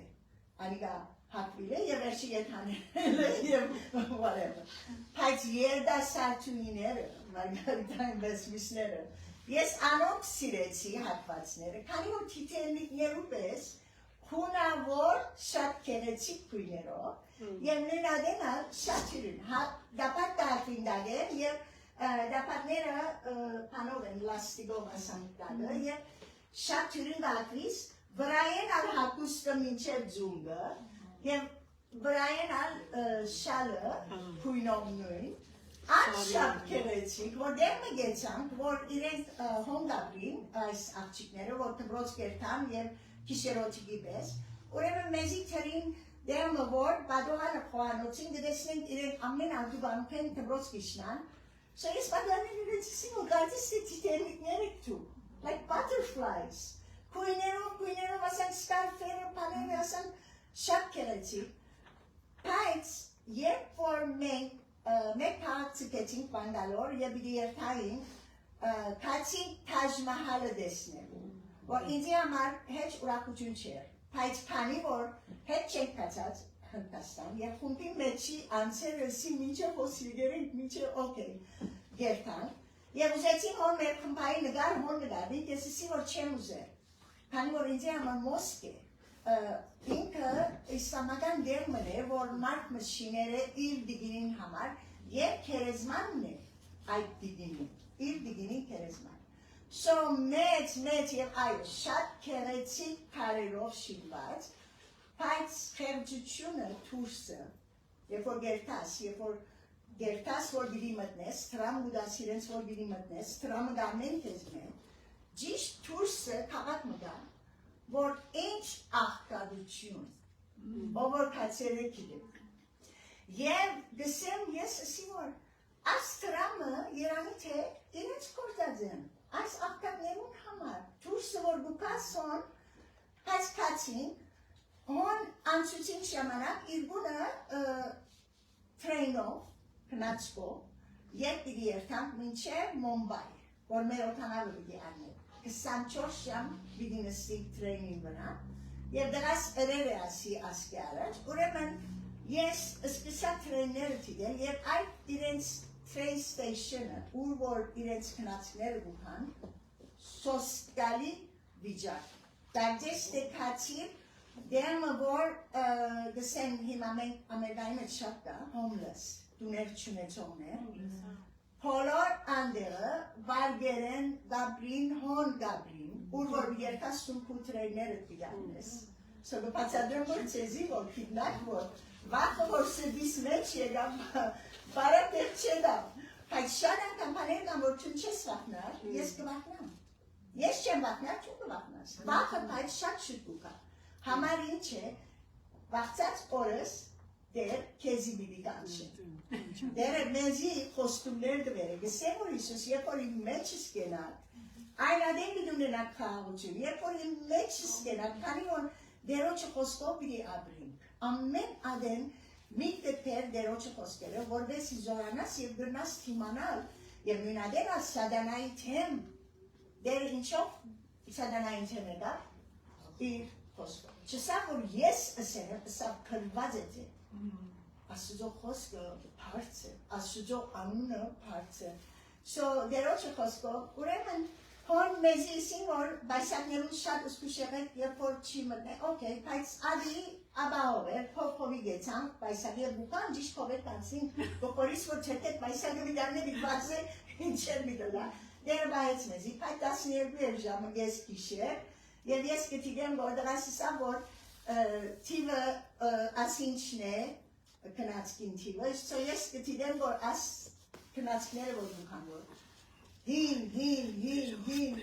անիգա հատվիլ է և վերջի եթանել է և whatever, բայց երդասարդունիները, Մարգարիտային բեսմիսները, Ես անոնք սիրեցի հատվածները, քանի որ թիթելնիկներու պես խունավոր շատ կենեցիկ քույներով և նույնադենալ շատ յուրին, դապատ դարվին դագեր և դապատները պանով են լաստիգով ասանք դագը և շատ թյուրին վրայեն ալ հակուստը մինչև ձունգը, և վրայեն ալ շալը կույնով նույն, Այդ շատ քերեցիկ, որ դեր մգեցանք, որ իրենք հոն գաբրին, այս աղջիկները, որ դբրոց կերտան և կիշերոթիկի պես, ուրեմն մեզի թրին դերմը որ բադողանը խոանոցին գտեսնենք իրենք ամեն աղջուբանուք են դբրոց կիշնան, so ես բադանին իրեցիսին ու գարդիս է տիտերնիկներ եք թու, like butterflies, կույներով ասանք սկարֆերը, պաները ասանք շատ քերեցիկ, բայց երբ որ մենք մեկ փակ ցկեցինք Բանգալոր եւ երթային քացին Թաջ Մահալը դեսնելու որ ինձ համար հեչ ուրախություն չէր բայց քանի որ հետ չենք կացած Հնդկաստան եւ խումբի մեջի անցերսի մինչեւ հոսիգերին մինչեւ օքեյ երթանք եւ ուզեցին որ մեր խմբայի նկարի տեսի որ չեմ ուզել քանի որ ինձ համար մոսկ է ինքը իսլամական դերմն է, որ մարդ մշիները իր դիգինին համար և քերեզմանն է այդ դիգինին, իր դիգինին քերեզման։ So մեծ և այո, շատ քերեցիկ կարերով շիլված, բայց խեղճությունը թուրսը, երբ որ գերտաս, որ գիրի մտնես, տրամ գուդաս իրենց որ գիրի մտնես, տրամը գարնեն քեզ մեն, ճիշտ թուրսը քաղաք մգան, որ ինչ աղկալություն, ով որ կացեր է գիրեք։ Եվ գսեմ ես ասի որ այս տրամը երանի թե իրենց կորդած են, այս աղկալներուն համար, թուրսը որ գուկասոն, այս կացին, հոն անցուցին շամանակ իրգունը թրեյնով, կնացկով, երբ պիտի երթանք մինչև Մոմբայ, որ մեր օթանավը պիտի արնել։ 24 ժամ պիտի նստիկ տրեյնին վրա և դրաս երեր է ասի ասկի առաջ, ուրեմն ես սկսա տրեյները տիգել և այդ իրենց տրեյն ստեյշնը, ուր որ իրենց կնացքները գուքան, սոսկալի վիճակ։ Դարձես տեկացիր, դերմը որ գսեն հիմա մենք ամերկայի մեջ շատ կա, homeless, դուներ չունեցողներ, Բոլոր անդերը վարգերեն գաբրին, հոն գաբրին, ուր որ երկասում կուտրերները տիգանես։ So գպացադրեմ որ ծեզի որ քիդնակ որ, վախը որ սեդիս մեջ եղավ, բարակ դեր չեդավ, բայց շատ անգամպաներ կան որ չուն չես վախնար, ես կվախնամ։ Ես չեմ վախնար, չուն կվախնաս։ Վախը բայց շատ շուտուկ է։ Համար ինչ է, վախծած օրս դեր քեզի բիդի կանչեն։ Դերը մեզի խոստումներ դվերը, գսեմ որ Իսուս, երբ որ իմ մեջս կենակ, այն ադեն գդունենակ խաղաղություն, երբ որ իմ մեջս կենակ, քանի որ դերոչը խոսքով պիտի ապրինք, ամեն ադեն միտքը պեր դերոչը խոսքերը, որվեսի զորանաս և գրնաս թիմանալ, և նույն ադեն ալ սադանայի թեմ, դերը ինչով սադանային թեմ է դա, իր խոսքով։ Չսա որ ես ասեմ, սա կրված է թե, Աստուծո խոսքը բարձ է, Աստուծո անունը բարձ է։ So դերոջը խոսքով, ուրեմն հոն մեզի իսին որ բայսակներուն շատ ուսկուշ եղեք, երբ որ չի մտնեք, օքեյ, բայց ադի աբահով էր, փովի գեցանք, բայսակի էր բուկան, ճիշտ փով էր կանցին, գոկորիս որ չետեք բայսակը միդարնե բիդված է, ինչ էր միդլա, դերը բայեց մեզի, բայց 12 էր ժամը ես կիշեր, և ես կտիգեմ որ դրասիսա որ թիվը ասինչն է, կնացքին թիվը, so ես կտիգեմ որ աս կնացքները որ դուքան որ, հին,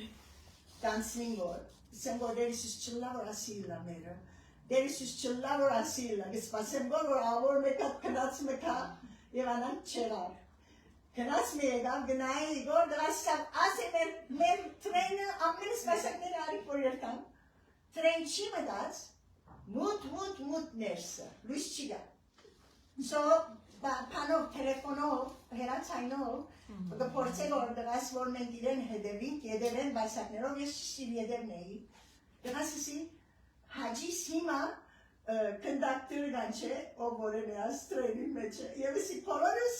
կանցնին որ, սեմ որ դեր Իսուս չլա որ ասիլա մերը, դեր Իսուս չլա որ ասիլա, գսպասեմ որ ավոր մեկատ կնաց մեկա, և անանք չեղար, կնաց մի եկավ, գնայի, որ դրասավ, աս է մեր տրեյնը ամեն սպասակները արիք որ երթան, տրեյն չի մտած, մութ ներսը, լույս չի գա, so, Panov, telefonov, հերացայնով, գփորձել որ դրաս որ մենք իրեն հետևեն բայսակներով, ես շիշիվ եդևն էի, դրասիսի հաջիս հիմա կնդակտոր գան չէ, ով որ է մեած տրեյնի մեջ է, և եսի պոլորս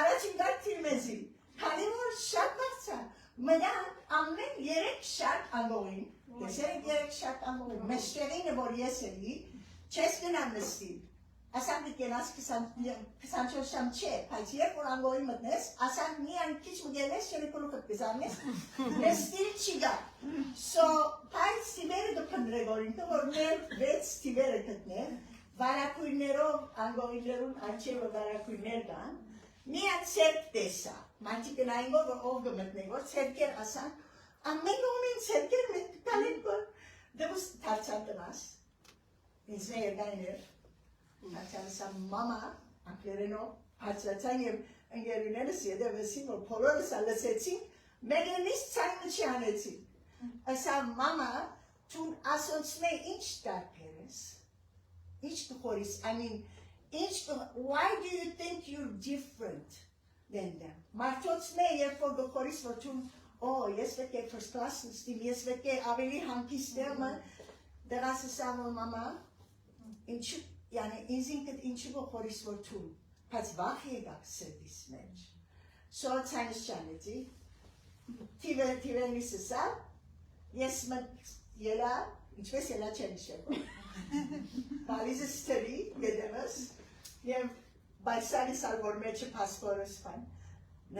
առաջին գարկտիր մեզի, քանի որ շատ բարձա, մնան ամեն 3 շատ անգողին, ես 3 շատ անգողին, մեջտեղինը որ ես էի, չես գնամ նստիր, Ասան դիտենաս 24 շամ չէ, բայց երբ որ անգորի մտնես, ասան միան քիչ մգելես չերեկոլուկը կզանես, ես ստիլ չի գա։ So, բայց տիվերը դպնդրեգորին, որ մեր 6 տիվերը գտներ, վարակույրներով, անգորիներուն արջևը վարակույրներ կան, միան ցերկ տեսա, մանչի կնային որ ով գմտնի, որ ցերկեր ասան, ամեն ունին ցերկեր մեկ կանեն որ դեպս թարցան տնաս, ինձ ներգային էր, Ացանսա մամա անգլերենով հացրացան եւ ընկերուներս յետևեցին որ բոլորս լսեցին մենից ցայնը չանեցին ասա մամա դու ասոցնե ինչ տարբերես ինչ դուխորիս I mean why do you think you're different than them մարդոցնե երբ որ դուխորիս որ դու ես պետք է first class նստիմ ես պետք է ավելի հանգիստ եմ դրաս ասա մամա ինչ Yani ինձինքդ ինչու բոխորիս որ թուն, բայց վախ եկակ սրտիս մեջ։ So ցանից չանեցի, թիվենիս սա, ես մտ ելա, ինչպես ելա չեն շեպը։ Բալիզը ստերի, գետևս, և բայսարի սալվոր մեջը պասպորս պան,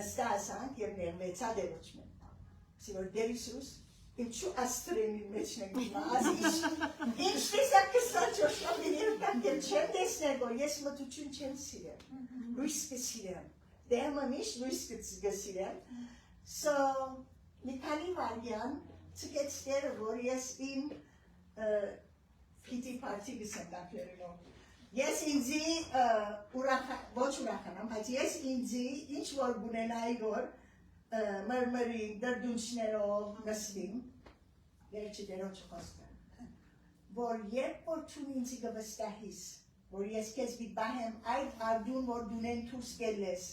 նստա ասանք և ներմեցա դերոչ մեն։ Սի որ դերիսուս, ինչու աստրենի մեջն ենք մազիշ, ինչպես ակսան ճոշամի երդակ եմ չեմ տեսներ, որ ես մտություն չեմ սիրեմ, լույս կսիրեմ, դեմը միշտ լույս կսիրեմ, so, մի քանի վարգյան ծկեց դերը, որ ես իմ պիտի պարտի գսեմ դակլերելով, ես ինձի ոչ ուրախանամ, բայց ես ինձի ինչ որ գունենայի որ մրմրի դրդունչներով նստիմ, վերջի դերոջ խոսքան, որ երբ որ թուն ինձի գվստահիս, որ ես կեզ բիբահեմ այդ արդուն որ դունեն թուրս կելես,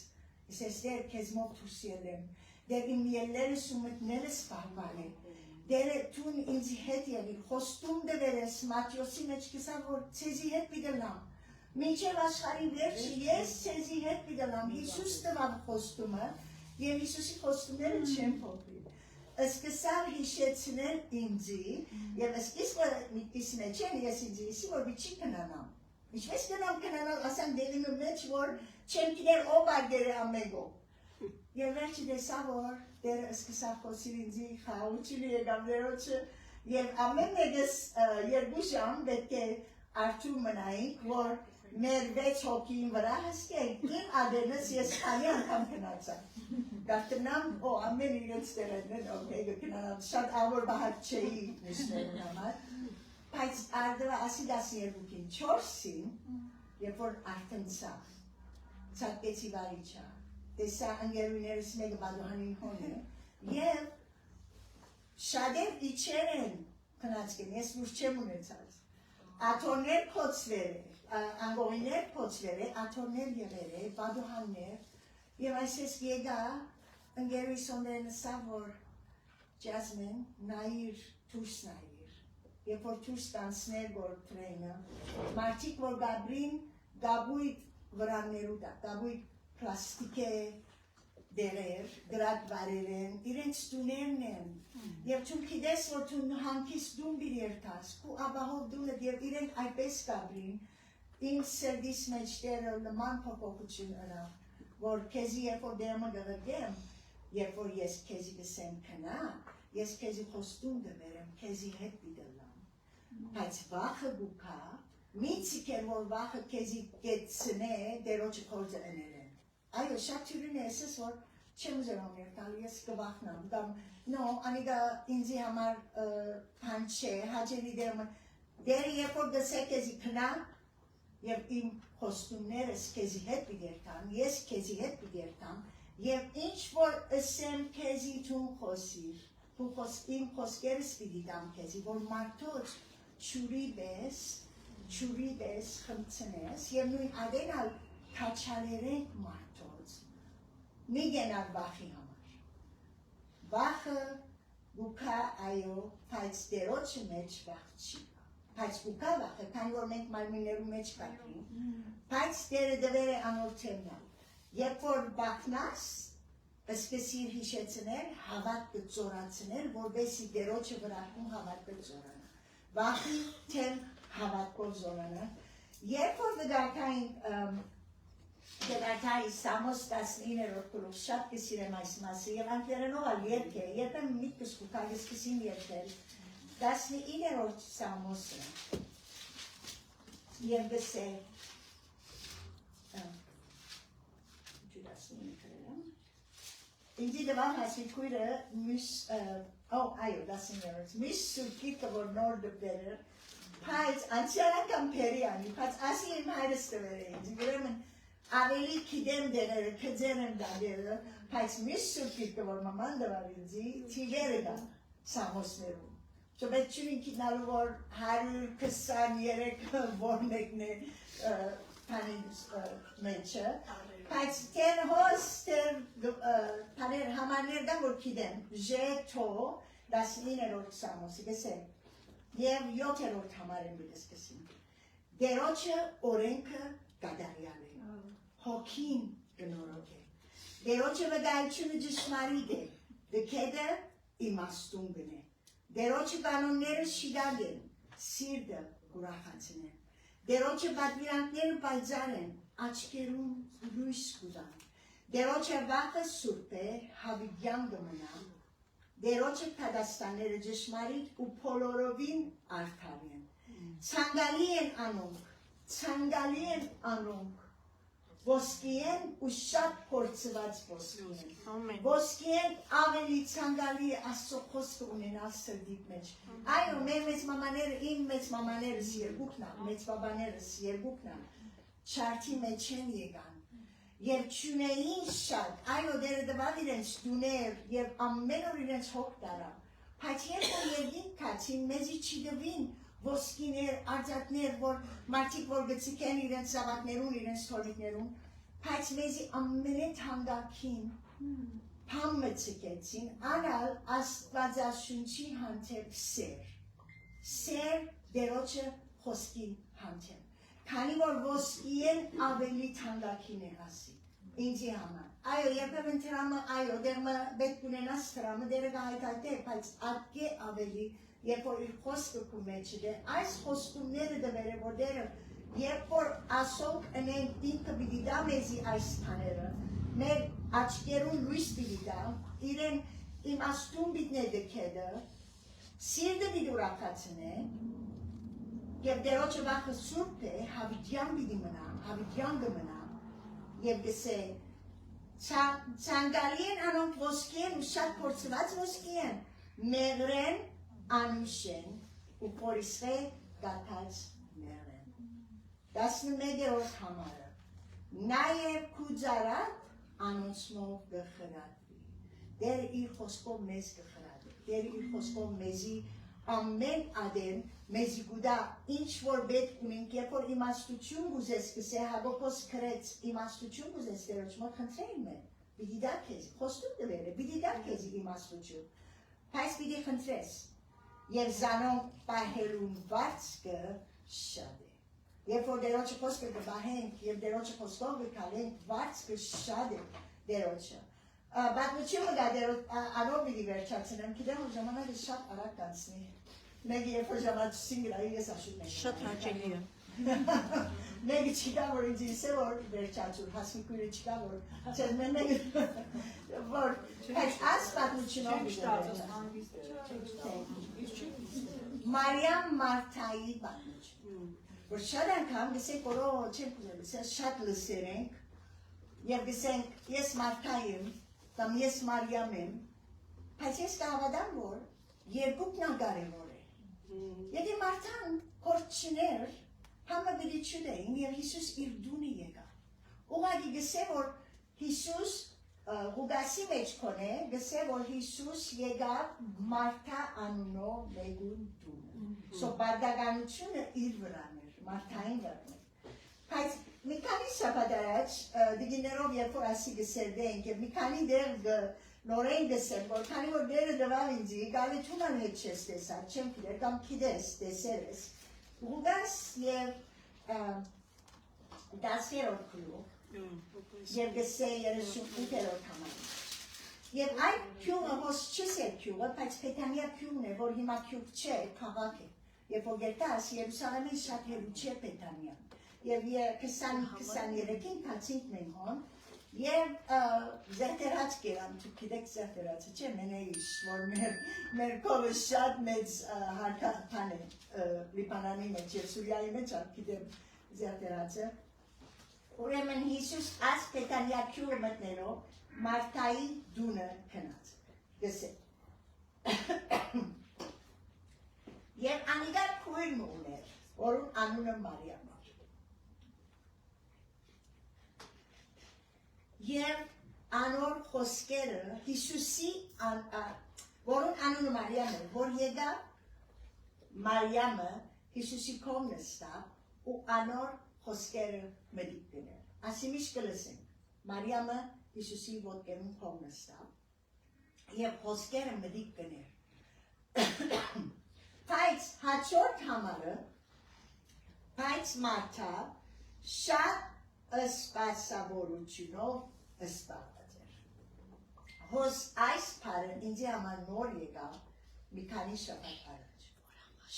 ես ես դեր կեզ մով թուրս ելեմ, դեր իմ ելերս ու մտներս պահման է, դեր թուն ինձի հետ եղիր, խոստում դվերես մատյոսի մեջ կսա, որ ծեզի հետ պիդլամ, մինչև աշխարի վերջի ես ծեզի հետ պիդլամ, Հիսուս տվավ խոստումը, Եվ Հիսուսի խոստումները չեն փոխվի։ Սկսավ հիշեցնել ինձի, եւ սկիզբը միտքիս մեջ են, ես ինձ իսի, որ մի չի կնանամ։ Ինչպես կնանալ, ասեմ դեղինու մեջ, որ չեմ կիներ ով արգերը ամեգով։ Եվ վերջի դեսա, որ դերը սկսավ խոսիր ինձի խաղուչիլի եկամներոչը, եւ ամեն մեկս 2 ժամ պետք է արդու մնայինք, որ մեր 6 հոգին վրա հսկենք, իմ ադենս ես քանի անգամ կնացա։ Գաղտնամ, ամեն իրենց տերերն կնանամ, շատ ավոր բահակ չէի նշներուն համար, բայց արդվա ասի 12-ին 4-ին, երբ որ արդեն ծավ, ծակեցի վարիչա, տեսա ընգերուներս մեկը բադուհանին հոն է, և շադեր իչեր են կնացկեն, ես լուր չեմ ունեցած, աթորներ կոցվեր է, անգողիներ կոցվեր է, աթորներ եղեր է, բադուհաններ, և այսպես եկա, ընգերույս ոներ նսա, որ Ջազմեն նայիր, թուրս նայիր, երբ որ թուրս տանցներ որ տրենը, մարդիկ որ գաբրին գաբույտ վրաններու դա, գաբույտ պլաստիկե դերեր, գրակ վարեր են, իրենց տուներն են, և թուն կիդես, որ թուն հանքիս դուն բիր երթաս, կու աբահով դունդ և իրենք այպես գաբրին, իմ սերդիս մեջ դերը լման փոփոխություն ընավ, որ քեզի երբ որ դեմը գվրգեմ, երբ որ ես քեզի գսեմ կնա, ես քեզի խոստում դվերեմ, քեզի հետ պիդլամ, բայց վախը գուկա, մի ցիկեր որ վախը քեզի գեցնե, դերոջը կորձը ըներ են, այո, շատ թյուրին է ասես, որ չեմ ուզեմ ամերտալ, ես կվախնամ, կամ, նո, անիգա ինձի համար պան չէ, հաջելի դերմը, դերը երբ որ գսե քեզի կնա, և իմ խոստումներս քեզի հետ պիդերտամ, ես քեզի հետ պիդերտամ, և ինչ որ ասեմ քեզի թուն խոսիր, իմ խոսկերս պիդիտամ քեզի, որ մարդոց չուրի բես խմցնես, և նույն ադենալ կաչալերենք մարդոց, մի գենար վախի համար, վախը գուկա այո, բայց դերոջը մեջ վախ չի, բայց գուկա վախը, քանի որ մենք մարմիներու մեջ կակրին, բայց դերը դվեր է անորդենալ, երբ որ բախնաս, սկսիր հիշեցնել, հավատ կծորացնել, որբեսի դերոջը վրակում հավատ կծորանա, վախի թեմ հավատքով զորանա, երբ որ վգարքային Դերակայի Սամոս 19-րդ գլուխ շատ կսիրեմ այս մասը եւ անգլերենով ալ երգ է, երբեմն միտքս կուքա սկսին երգել 19-րդ Սամոսը եւ գսե Ինձ դվան հասիկույրը մյուս այո 19-րդ մյուս սուրկիկը որ նոր դպերը բայց անցյալական պերիանի բայց ասի իմ հայրս տվեր է ինձ ուրեմն ավելի կիդեմ դերերը, կձեր եմ դադերը, բայց միս սուրկիկը, որ մաման դվար ինձի, թիվերը դա սամոսներում։ Չոբետ չունին կիտնալու, որ 123 որնեկն է պանին մեջը, բայց տեն հոս, տեն համարներ դա, որ կիդեմ, ժեթո, 19-րդ սամոսի, գսեմ, և 7-րդ համար եմ բիլես գսին։ Դերոչը օրենքը գադարյալ է։ Հոգին գնորոք է, դերոչը վգայությունը ճշմարիտ է, դքեդը իմաստուն գնե, դերոչը կանոնները շիգագ են, սիրտը ուրախացն է, դերոչը պատվիրանքները պայծար են, աչկերում լույս կուտան, դերոչը վախը սուրբ է, հավիդյան գմնա, դերոչը կադաստանները ճշմարիտ ու փոլորովին արդար են, ցանգալի են անոնք, ոսկի են ու շատ փորձված ոսկի են, ոսկի են ավելի ցանկալի Աստծո խոսքը ունենալ սրտիդ մեջ, այո մեր մեծ մամաները, իմ մեծ մամաներս երկուքն են, մեծ բաբաներս երկուքն են, չարթի մեջ են եկան, և չունեին շատ, այո դերը դվավ իրենց դուներ և ամեն օր իրենց հոգ դարավ, բայց երբ որ երկին կացին, մեզի չի դվին, ոսկիներ, արձակներ, որ մարդիկ որ գծիկեն իրենց զավակներուն, իրենց թորիկներուն, բայց մեզի ամենետ հանգակին պամը ծկեցին, անալ աստվածաշունչի հանթև սեր դերոչը խոսքի հանթև, քանի որ ոսկի են ավելի հանգակին է ասի, ինձի համար, այո, երբեմն տրամը, այո, դերմը բետք ունենաս տրամը, դերը գայտայտեր, բայց ատկե ավելի երբ որ իր խոսքը կու մեջը դե, այս խոստումները դվեր է, որ դերը, երբ որ ասոնք ընենք ինքը բիդի դա մեզի այս տաները, մեր աչկերուն լույս բիդի դա, իրեն իմաստուն բիդն է դքեդը, սիրդը բիդ ուրակացն է, և դերոչը վախը սուրբ է, հավիդյան բիդի մնա, հավիդյան գմնա, և գսե, ցանկալի են անոնք ոսկի են ու շատ փորձված ոսկի են, մեղրեն անուշեն ու պորիսվե գաթած մեղեն։ 11-րդ համարը նաև կուձարատ անոնցմով գխրատվի։ Դեր իր խոսքով մեզ գխրատվի։ Դեր իր խոսքով մեզի ամեն ադեն մեզի գուդա ինչ որ բետք ունենք, երբ որ իմաստություն գուզես կսե Հակոբոս քրեց իմաստություն գուզես դերոճմը խնդրեին մեն։ Բիդի դա քեզի, խոստում դվեր է, բիդի դա քեզի իմաստություն։ Բայց բիդի խնդրես։ Եվ զանոնք պահելուն վարձքը շատ է։ Երբ որ դերոչը խոսքը կբահենք և դերոչը խոսքով կկալենք, վարձքը շատ է դերոչը։ Բատմությունը դա անով միդի վերջացնեմ, գիտեմ որ ժամանակը շատ արագ կանցնի։ Մեկը երբ որ ժամացուցին գրայի ես աշուտ մեկ։ Շատ հաճելի է։ Մեկը չկա որ ինձ իսե որ վերջացուր, հասմիկույրը չկա որ, չես մեկը որ, այս այս բատմությունով Մարիամ Մարթայի բանություն, որ շատ անգամ գսենք որո չենք ուզել, շատ լսեր ենք և գսենք ես Մարթայի եմ, կամ ես Մարիամ եմ, բայց ես կհավատամ որ երկուքն անգարևոր է, եթե Մարթան կորչներ, համը բիդի չուդեին և Հիսուս իր դունը եկավ, ուղղակի գսե որ Հիսուս Ղուգասի մեջ կոնե, գսե որ Հիսուս եկավ Մարթա անունով մեկուն դունը, սո բարդագանությունը իր վրան էր, Մարթային վրան էր, բայց մի քանի շաբաթ առաջ դիգիներով երբ որ ասի գսեր դենք և մի քանի դեր նորեն գսեմ, որ քանի որ դերը դվավ ինձի, գալի թուման հետ չես տեսար, չեմ կիրեր, կամ կիդես, տեսեր ես, Ղուգաս և 10-րդ գլուխ, և գսե 38-րդ համարի։ Եվ այդ քյունը հոս չես է քյունը, բայց պետանյա քյունն է, որ հիմա քյուն չէ, քաղաք է։ Երբ որ գետաս, Երուսաղեմին շատ հերու չէ պետանյան։ եւ 20-23-ին կացինք մենք հոն եւ զերտերած կերան դուք գիտեք զերտերածը չէ մենեիշ որ մեր կողը շատ մեծ հարկան է Լիբանանի մեջ եւ Սուրիայի մեջ գիտեմ զերտերածը ուրեմն Հիսուս այս պետանյակյուրը մտնելով Մարտայի դունը քնած գսե եւ անիգար քույրն ուներ որում անունը Մարիամ էր եւ անոր խոսքերը Հիսուսի որում անունը Մարիամ էր որ եկա Մարիամը Հիսուսի կողմն ստավ ու անոր խոսքերը մտիկ դներ ասիմիշ կլսենք Մարիամը Հիսուսի ոտքերուն կողմն ստավ եւ խոսքերը մտիկ դներ Բայց հաջորդ համարը, բայց Մարթա շատ սպասավորությունով սպասված էր։ Հոս այս պարը ինձ համար նոր եկավ մի քանի շաբաթ առաջ։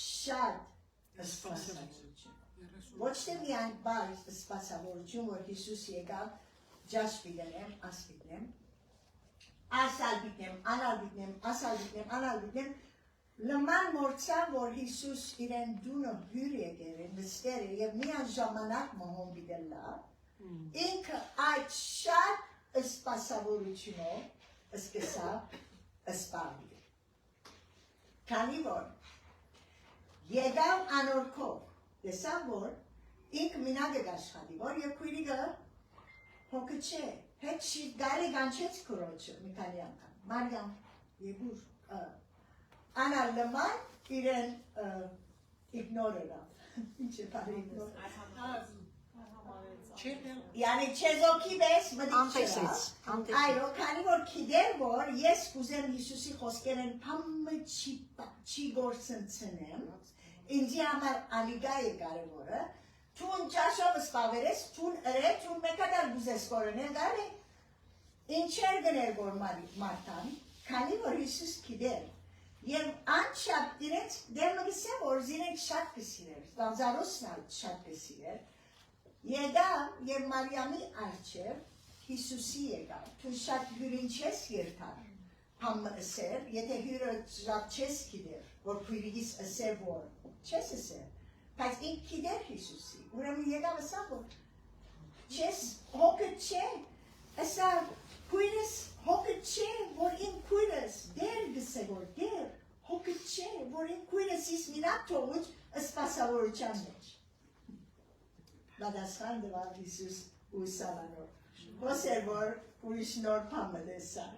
Շատ սպասավորություն։ Ոչ թե միայն բայց սպասավորություն, որ Հիսուս եկավ, ջաշ բիդենեմ, աս բիդնեմ, ասալ բիդնեմ, անալ բիդնեմ, ասալ բիդնեմ, անալ բիդնեմ, Լման մորցավ, որ Հիսուս իրեն դունը հյուր եկեր է, նստեր է և միան ժամանակ մոհոն բիդելա, ինքը այդ շատ սպասավորությունով սկսավ սպարվի։ Քանի որ եկավ անորքով, տեսավ, որ ինքը մինակ է գաշխատի, որ և քույրիկը հոգը չէ, հետ շիտ գալի գանչեց քրոջը մի քանի անգամ, Մարիամ, եկուր, Անա լման իրեն իգնորելա, ինչ է պարի իգնոր։ Յանի չեզոքի բես մդիկ չրա, այո, քանի որ կիդեր որ ես կուզեմ Հիսուսի խոսքերեն պամը չի գործընցնեմ, ինձի համար անիգա է կարևորը, թուն ճաշով սպավերես, թուն ըրե, թուն մեկադար գուզես կորընել գարի, ինչեր գներ որ մարդան, քանի որ Հիսուս կիդեր, Եվ անչապ իրենց դերմը գսեմ, որ զիրենք շատ կսիրեր, տանզարոսն շատ կսիրեր, եկավ և Մարիամի արջև Հիսուսի եկավ, թուն շատ հյուրին չես երթար, համը ասեր, եթե հյուրը շատ չես կիդեր, որ քույրիգիս ասեր որ, չես ասեր, բայց ինք կիդեր Հիսուսի, ուրեմն եկավ ասավ, որ չես հոգը չէ, ասավ, քույրս հոգը չէ, որ իմ քույրս դեր գսե որ դեր, հոգը չէ, որ իմ քույրս իս մինակ թողուչ սպասավորության մեջ։ Բադասխան դվավ Հիսուս ու սավանով, ոսեր որ ուրիշ նոր պամը դեսա։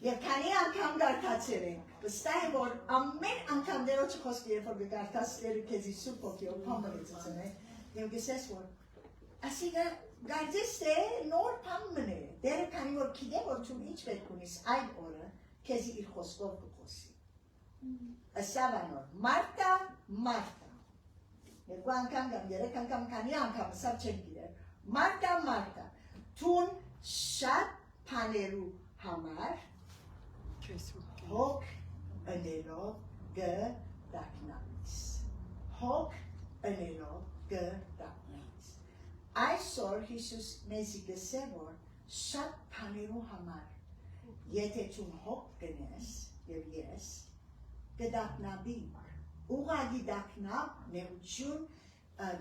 Եվ քանի անգամ գարտացեր ենք, վստահ է որ ամեն անգամ դերոչը խոսքը երբ որ գարտաս դերը քեզի սուպ ոգեով պամը դեցծն է, և գսես որ ասիգա գարձես է նոր պամն է, դերը քանի որ կիդե որ թում ինչ պետք ունիս այդ օրը, քեզի իր խոսքով կխոսի։ Ասավանոր, Մարտա, Մարտա, երկու անգամ կամ երեք անգամ քանի անգամ ասավ չեն գիրեր, Մարտա, Մարտա, թուն շատ պաներու համար, հոգ ընելով գդակնալիս, հոգ ընելով գդակնալիս։ Այսօր Հիսուս մեզի գսե որ շատ պաներու համար, եթե թուն հոգ գնես և ես, գդակնաբի, ուղագի դակնապ նեղություն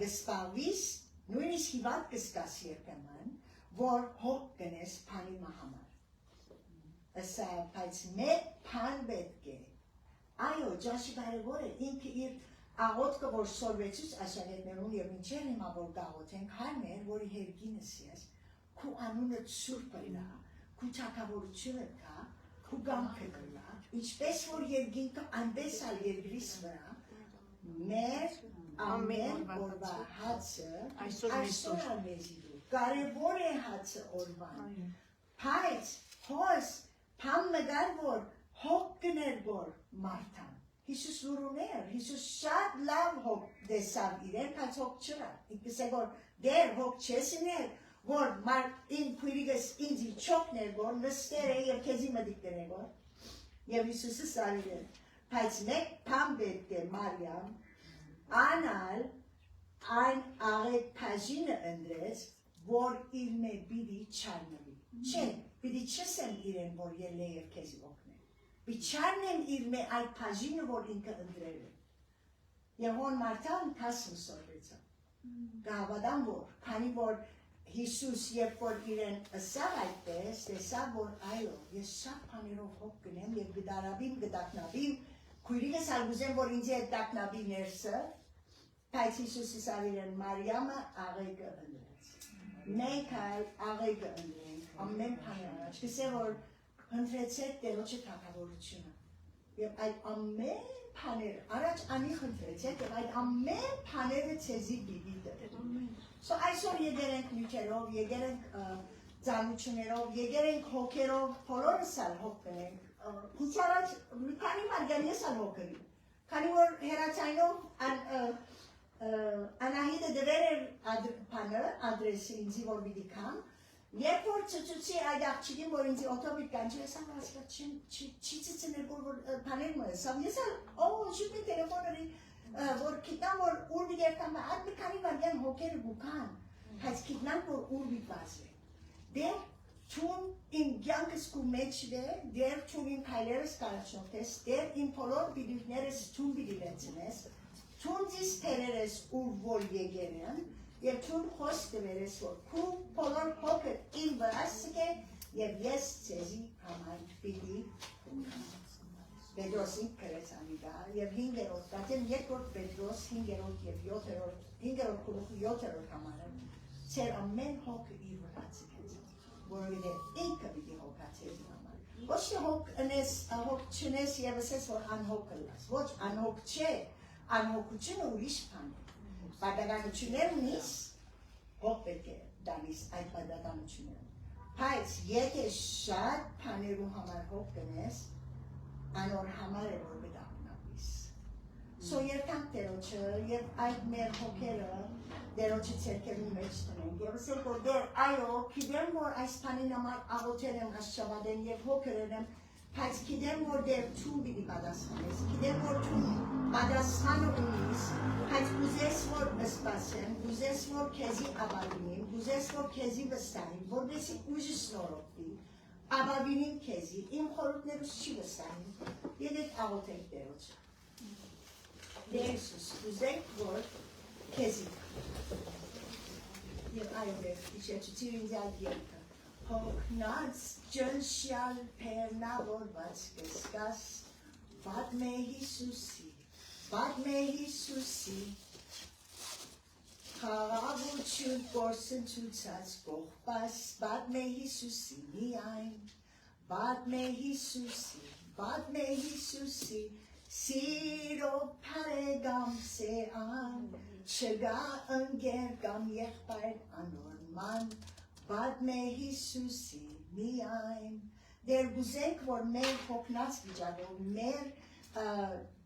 գսպավիս, նույնիսկ հիվատ գսկաս երբեմն, որ հոգ գնես պանիմա համար։ Ասա, բայց մեկ պան պետք է, այո, ջաշի կարևոր է, ինքը իր աղոտքը, որ սորվեցուց աշակերտներուն և մինչեր հիմա որ գաղոթենք, հարմ էր, որի հերգինս ես, քու անունը ծուրպ էլա, քու ճակավորությունը կա, քու գամքը կլա, ինչպես որ երգինքը անպես ալ երգրիս վրա, մեր ամեն օրվա հացը, այսօր ալ մեզի դու, կարևոր է հացը օրվան, բայց հոս, պամ մգար որ, հոգ գներ որ մարդան, Հիսուս ուրուներ, Հիսուս շատ լավ հոգ դեսավ իրեն, բայց հոգ չրա, ինքս է որ դեր հոգ չեսիներ, որ իմ քույրիգս ինձի չոքներ որ, նստեր է և քեզի մդիկ դներ որ, և Հիսուսը սարիր է, բայց մեկ պամ պետք է Մարիամ, անալ այն աղետ փաժինը ընդրեց, որ իր մե բիդի չարնվի։ Չէ, բիդի չսեմ իրեն, որ ելե և քեզի օգնեմ։ Բի չարնեմ իր մե այդ փաժինը, որ ինքը ընդրել է։ Եվ հոն մարդան կասմ սորվեցա։ Գավադան որ, քանի որ Հիսուս երբ որ իրեն ըսավ այդպես, տեսավ որ այո, ես շատ բաներով հոգ գնեմ և գդարաբիմ, գդակնաբիմ, քույրիկս ալգուզեմ, որ ինձ է դակնաբի ներսը, բայց Հիսուս իսավ իրեն Մարիամը աղեգը ընդրեց։ Մենք այլ աղեգը ընդրենք, ամեն բանի առաջ, կսե որ հնդրեցեք Տերոջը թագավորությունը, և այդ ամեն բաները, առաջ անի հնդրեցեք, և այդ ամեն բաները ցեզի բիդի դրել։ So այսօր եկեր ենք նյութերով, եկեր ենք ծանություններով, եկեր ենք հոգերով, բոլորս ալ հոգ կնենք, հուց առաջ մի քանի մարգան ես ալ հոգ կնի, քանի որ հերացայնով Անահիտը դրեր էր բանը, ադրեսը ինձի որ պիտի կամ, երբ որ ծծուցի այդ աղջիկին, որ ինձի օտոմիտ կանչի, ես ալ հասկա չի ծծներ, որ բաներ մոս, ես ալ շուտ մի տելեֆոների որ գիտնան որ ուր մի երկան այդ մի քանի վարյան հոգերը գուքան, բայց գիտնան որ ուր մի բազ է։ Դեր թուն իմ կյանքս կու մեջ է, դեր թուն իմ քայլերս կարաչնորդես, դեր իմ բոլոր բիդիրներս թուն բիդի լեցնես, թուն ձիս թերերս ուր որ եկեր են, և թուն խոս դվերես որ կու բոլոր հոգը իմ վրաս սգե, և ես ծեզի համար բիդի Պետրոսին կրեց անիգա, և հինգերոտ, դատեմ երկորդ Պետրոս, հինգերոտ և հինգերոտ կուլուխ յոթերոտ համարը, ծեր ամեն հոգը իր վրա ծգեց, որովհետև ինքը պիտի հոգացեց համար։ Ոչ թե հոգ չնես և ասես, որ անհոգ լաս, ոչ անհոգ չէ, անհոգությունը ուրիշ բան է, պատականություններ ունիս, հոգ պետք է դանիս այդ պատականությունները, բայց եթե շատ բաներու համար հոգ կնես, անոր համար է որ գտակնապիս։ So երկանք Տերոջը և այդ մեր հոգերը Տերոջի ցերկերի մեջ տնենք և ասենք որ դեր այո, գիտեմ որ այս բանին համար աղոթել եմ աշխավադեն և հոգերել եմ, բայց գիտեմ որ դեր թուն պիտի պատասխանես, գիտեմ որ թուն պատասխանը ունիս, բայց ուզես որ սպասեմ, ուզես որ քեզի ապավինիմ, ուզես որ քեզի վստահիմ, որպեսզի ուժս նորոգվի, ապավինիմ քեզի, իմ խորհուրդներս չի վստահիմ, եկեք աղոթենք Տերոջը։ Տեր Հիսուս, ուզենք որ քեզի և այո դեր իջեցուցիր ինձ այդ երկը, հոգնած ջնշյալ պերնավորված կսկաս, պատմե Հիսուսի, խաղաղություն կորսնցուցած կողպաս, պատմե Հիսուսի միայն, պատմե Հիսուսի, սիրո պարեգամ սեան, չգա ընգեր կամ եղբայր անորման, պատմե Հիսուսի միայն, դեր գուզենք, որ մեր հոգնած վիճակով, մեր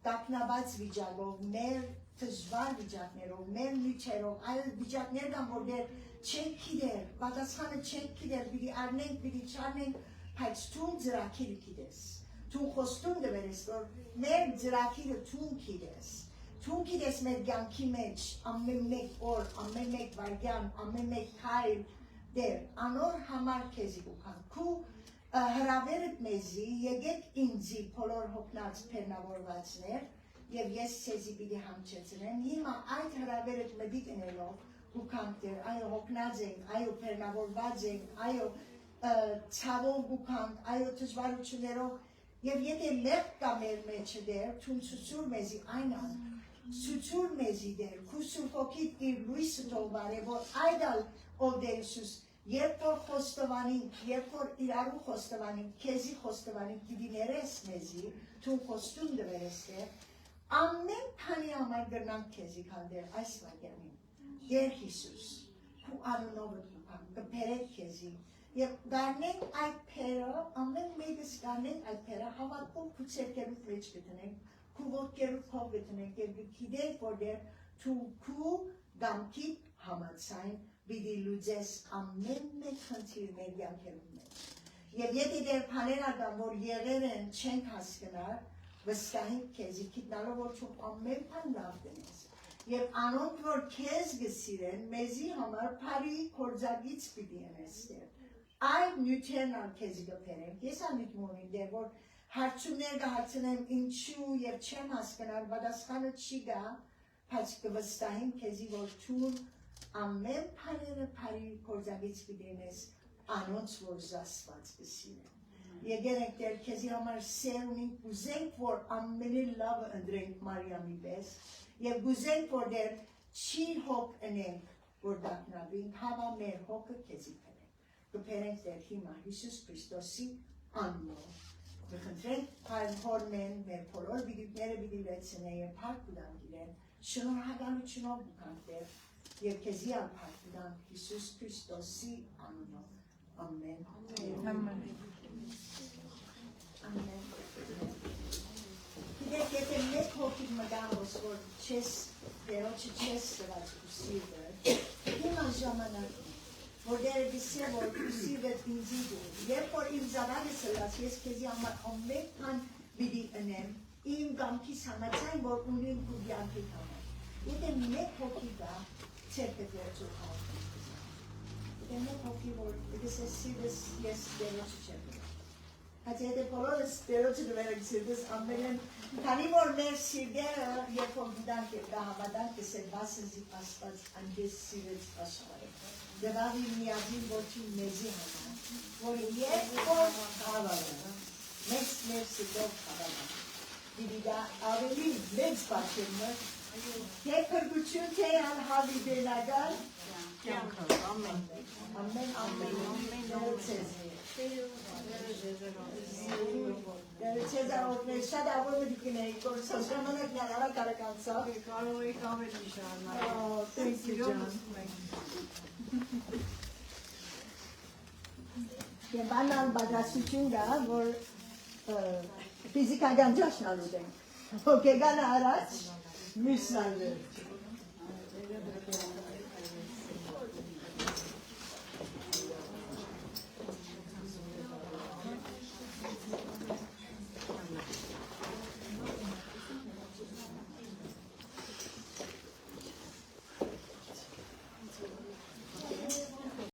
տակնաբաց վիճակով, մեր դժվար վիճակներով, մեր նյութերով, այլ վիճակներ կան, որ դեր չենք գիտեր, պատասխանը չենք գիտեր, պիտի առնենք, պիտի չառնենք, բայց թուն ծրագիրը գիտես, թուն խոստում դվերես, որ մեր ծրագիրը թուն գիտես մեր կյանքի մեջ, ամեն մեկ օր, ամեն մեկ վայրկյան, ամեն մեկ քայլ, դեր անոր համար քեզի կուքան, քու հրավերդ մեզի, եկեք ինձի բոլոր հոգնած պերնավորվածներ, և ես ցեզի պիտի համչեցնեմ, հիմա այդ հրավերդ մդի կնելով ու կանք դեր, այո հոգնած ենք, այո պերնավորված ենք, այո ցավով ու կանք, այո դժվարություններով, և եթե լեղ կա մեր մեջը դեր, թուն ցուցուր մեզի այնան, ցուցուր մեզի դեր, քուսուր հոգիտ իր լույսը թողվար է, որ այդալ ով դեր Հիսուս, երբ որ խոստովանինք, երբ որ իրարու խոստովանինք, քեզի խոստովանինք, պիտի ներես մեզի, թուն խոստում դվերես դեր, ամեն քանի համար գրնանք քեզի քանդեր այս վայրկյանին, Տեր Հիսուս, քու անունովը կուքան, կբերեք քեզի, և դառնենք այդ փերը, ամեն մեկս դառնենք այդ փերը, հավատքով քու ցերկերուց մեջ գտնենք, քու ոտքերուց փող գտնենք, և գիտենք, որ դեր քու գամքի համացայն պիտի լուծես ամեն մեկ խնդիրներ կյանքերում մեջ։ Եվ եթե դեր բաներ ական, որ եղեր են չենք հասկնար, վստահենք քեզի, գիտնալով որ չու ամեն բան լավ դնես, Եվ անոնք որ քեզ գսիրեն, մեզի համար բարի կորձագից պիտի անեստեր։ Այդ նյութերն քեզ գբերեն։ Ես անիթում ունեմ դեր որ հարցումներ կհարցնեմ ինչու եւ չեմ հասկանալ, պատասխանը չի գա, բայց կվստահեմ քեզի որ թուն ամեն բարերը բարի կորձագից պիտի անես, անոնց որ զասված գսիրեն։ Եկերենք դեր քեզի համար սեր ունենք, կուզենք որ ամենի լավը ընդրենք Մարիամի պես, եւ գուզենք որ դեր չի հոգ ընենք, որ դակնավենք, հավա մեր հոգը քեզի պերենք։ Կպերենք դեր հիմա Հիսուս Քրիստոսի անունով։ Կխնդրենք հորմեն մեր բոլոր բիդիկները բիդի լեցնեն եւ փառք տան իրեն, շնորհակալությունով գանք դեր եւ քեզի փառք տան Հիսուս Քրիստոսի անունով։ Ամեն։ Ամեն։ Ամեն։ Գիտեք, եթե մեկ հոգի մգանոս, որ չես, դերոչը չես սրած կուսիվը, հիմա ժամանակ, որ դերը գիսե, որ կուսիվը ինձի դու, երբ որ իմ զավագը սրած, ես քեզի համար ամեն բան բիդի ընեմ, իմ գամքիս համացայն, որ ունին ու բյանքի համար։ Եթե մեկ հոգի գա, ցերկը դերծու խաղում։ Եթե մեկ հոգի, որ գիսե սիրս, ես դերոչը չեմ։ Բայց եթե բոլորս դերոչը դվերեք սիրդս ամենեն, քանի որ մեր սիրդերը, երբ որ գիտանք և կահավատանք, կսեր վասնզի աստված անգես սիրեց աշխարը։ Դվավի միազին ոչին մեզի համար, որ երբ որ հավատան, մեր սիրդով հավատան։ Դիվիդա ավելի մեծ պաշեմը, թե կրգություն թե անհավի բենագար, ամեն, ամեն, ամեն, Cezar ortaya da bunu dikine konuşmana kadar karakansa. Կարողի կամել նշանալ։ Oh, thank you, John. Եվ բանալ բادرասություն գա, որ ֆիզիկական ճաշնալու դենք։ Հոգեգան առաջ մյուսնալու։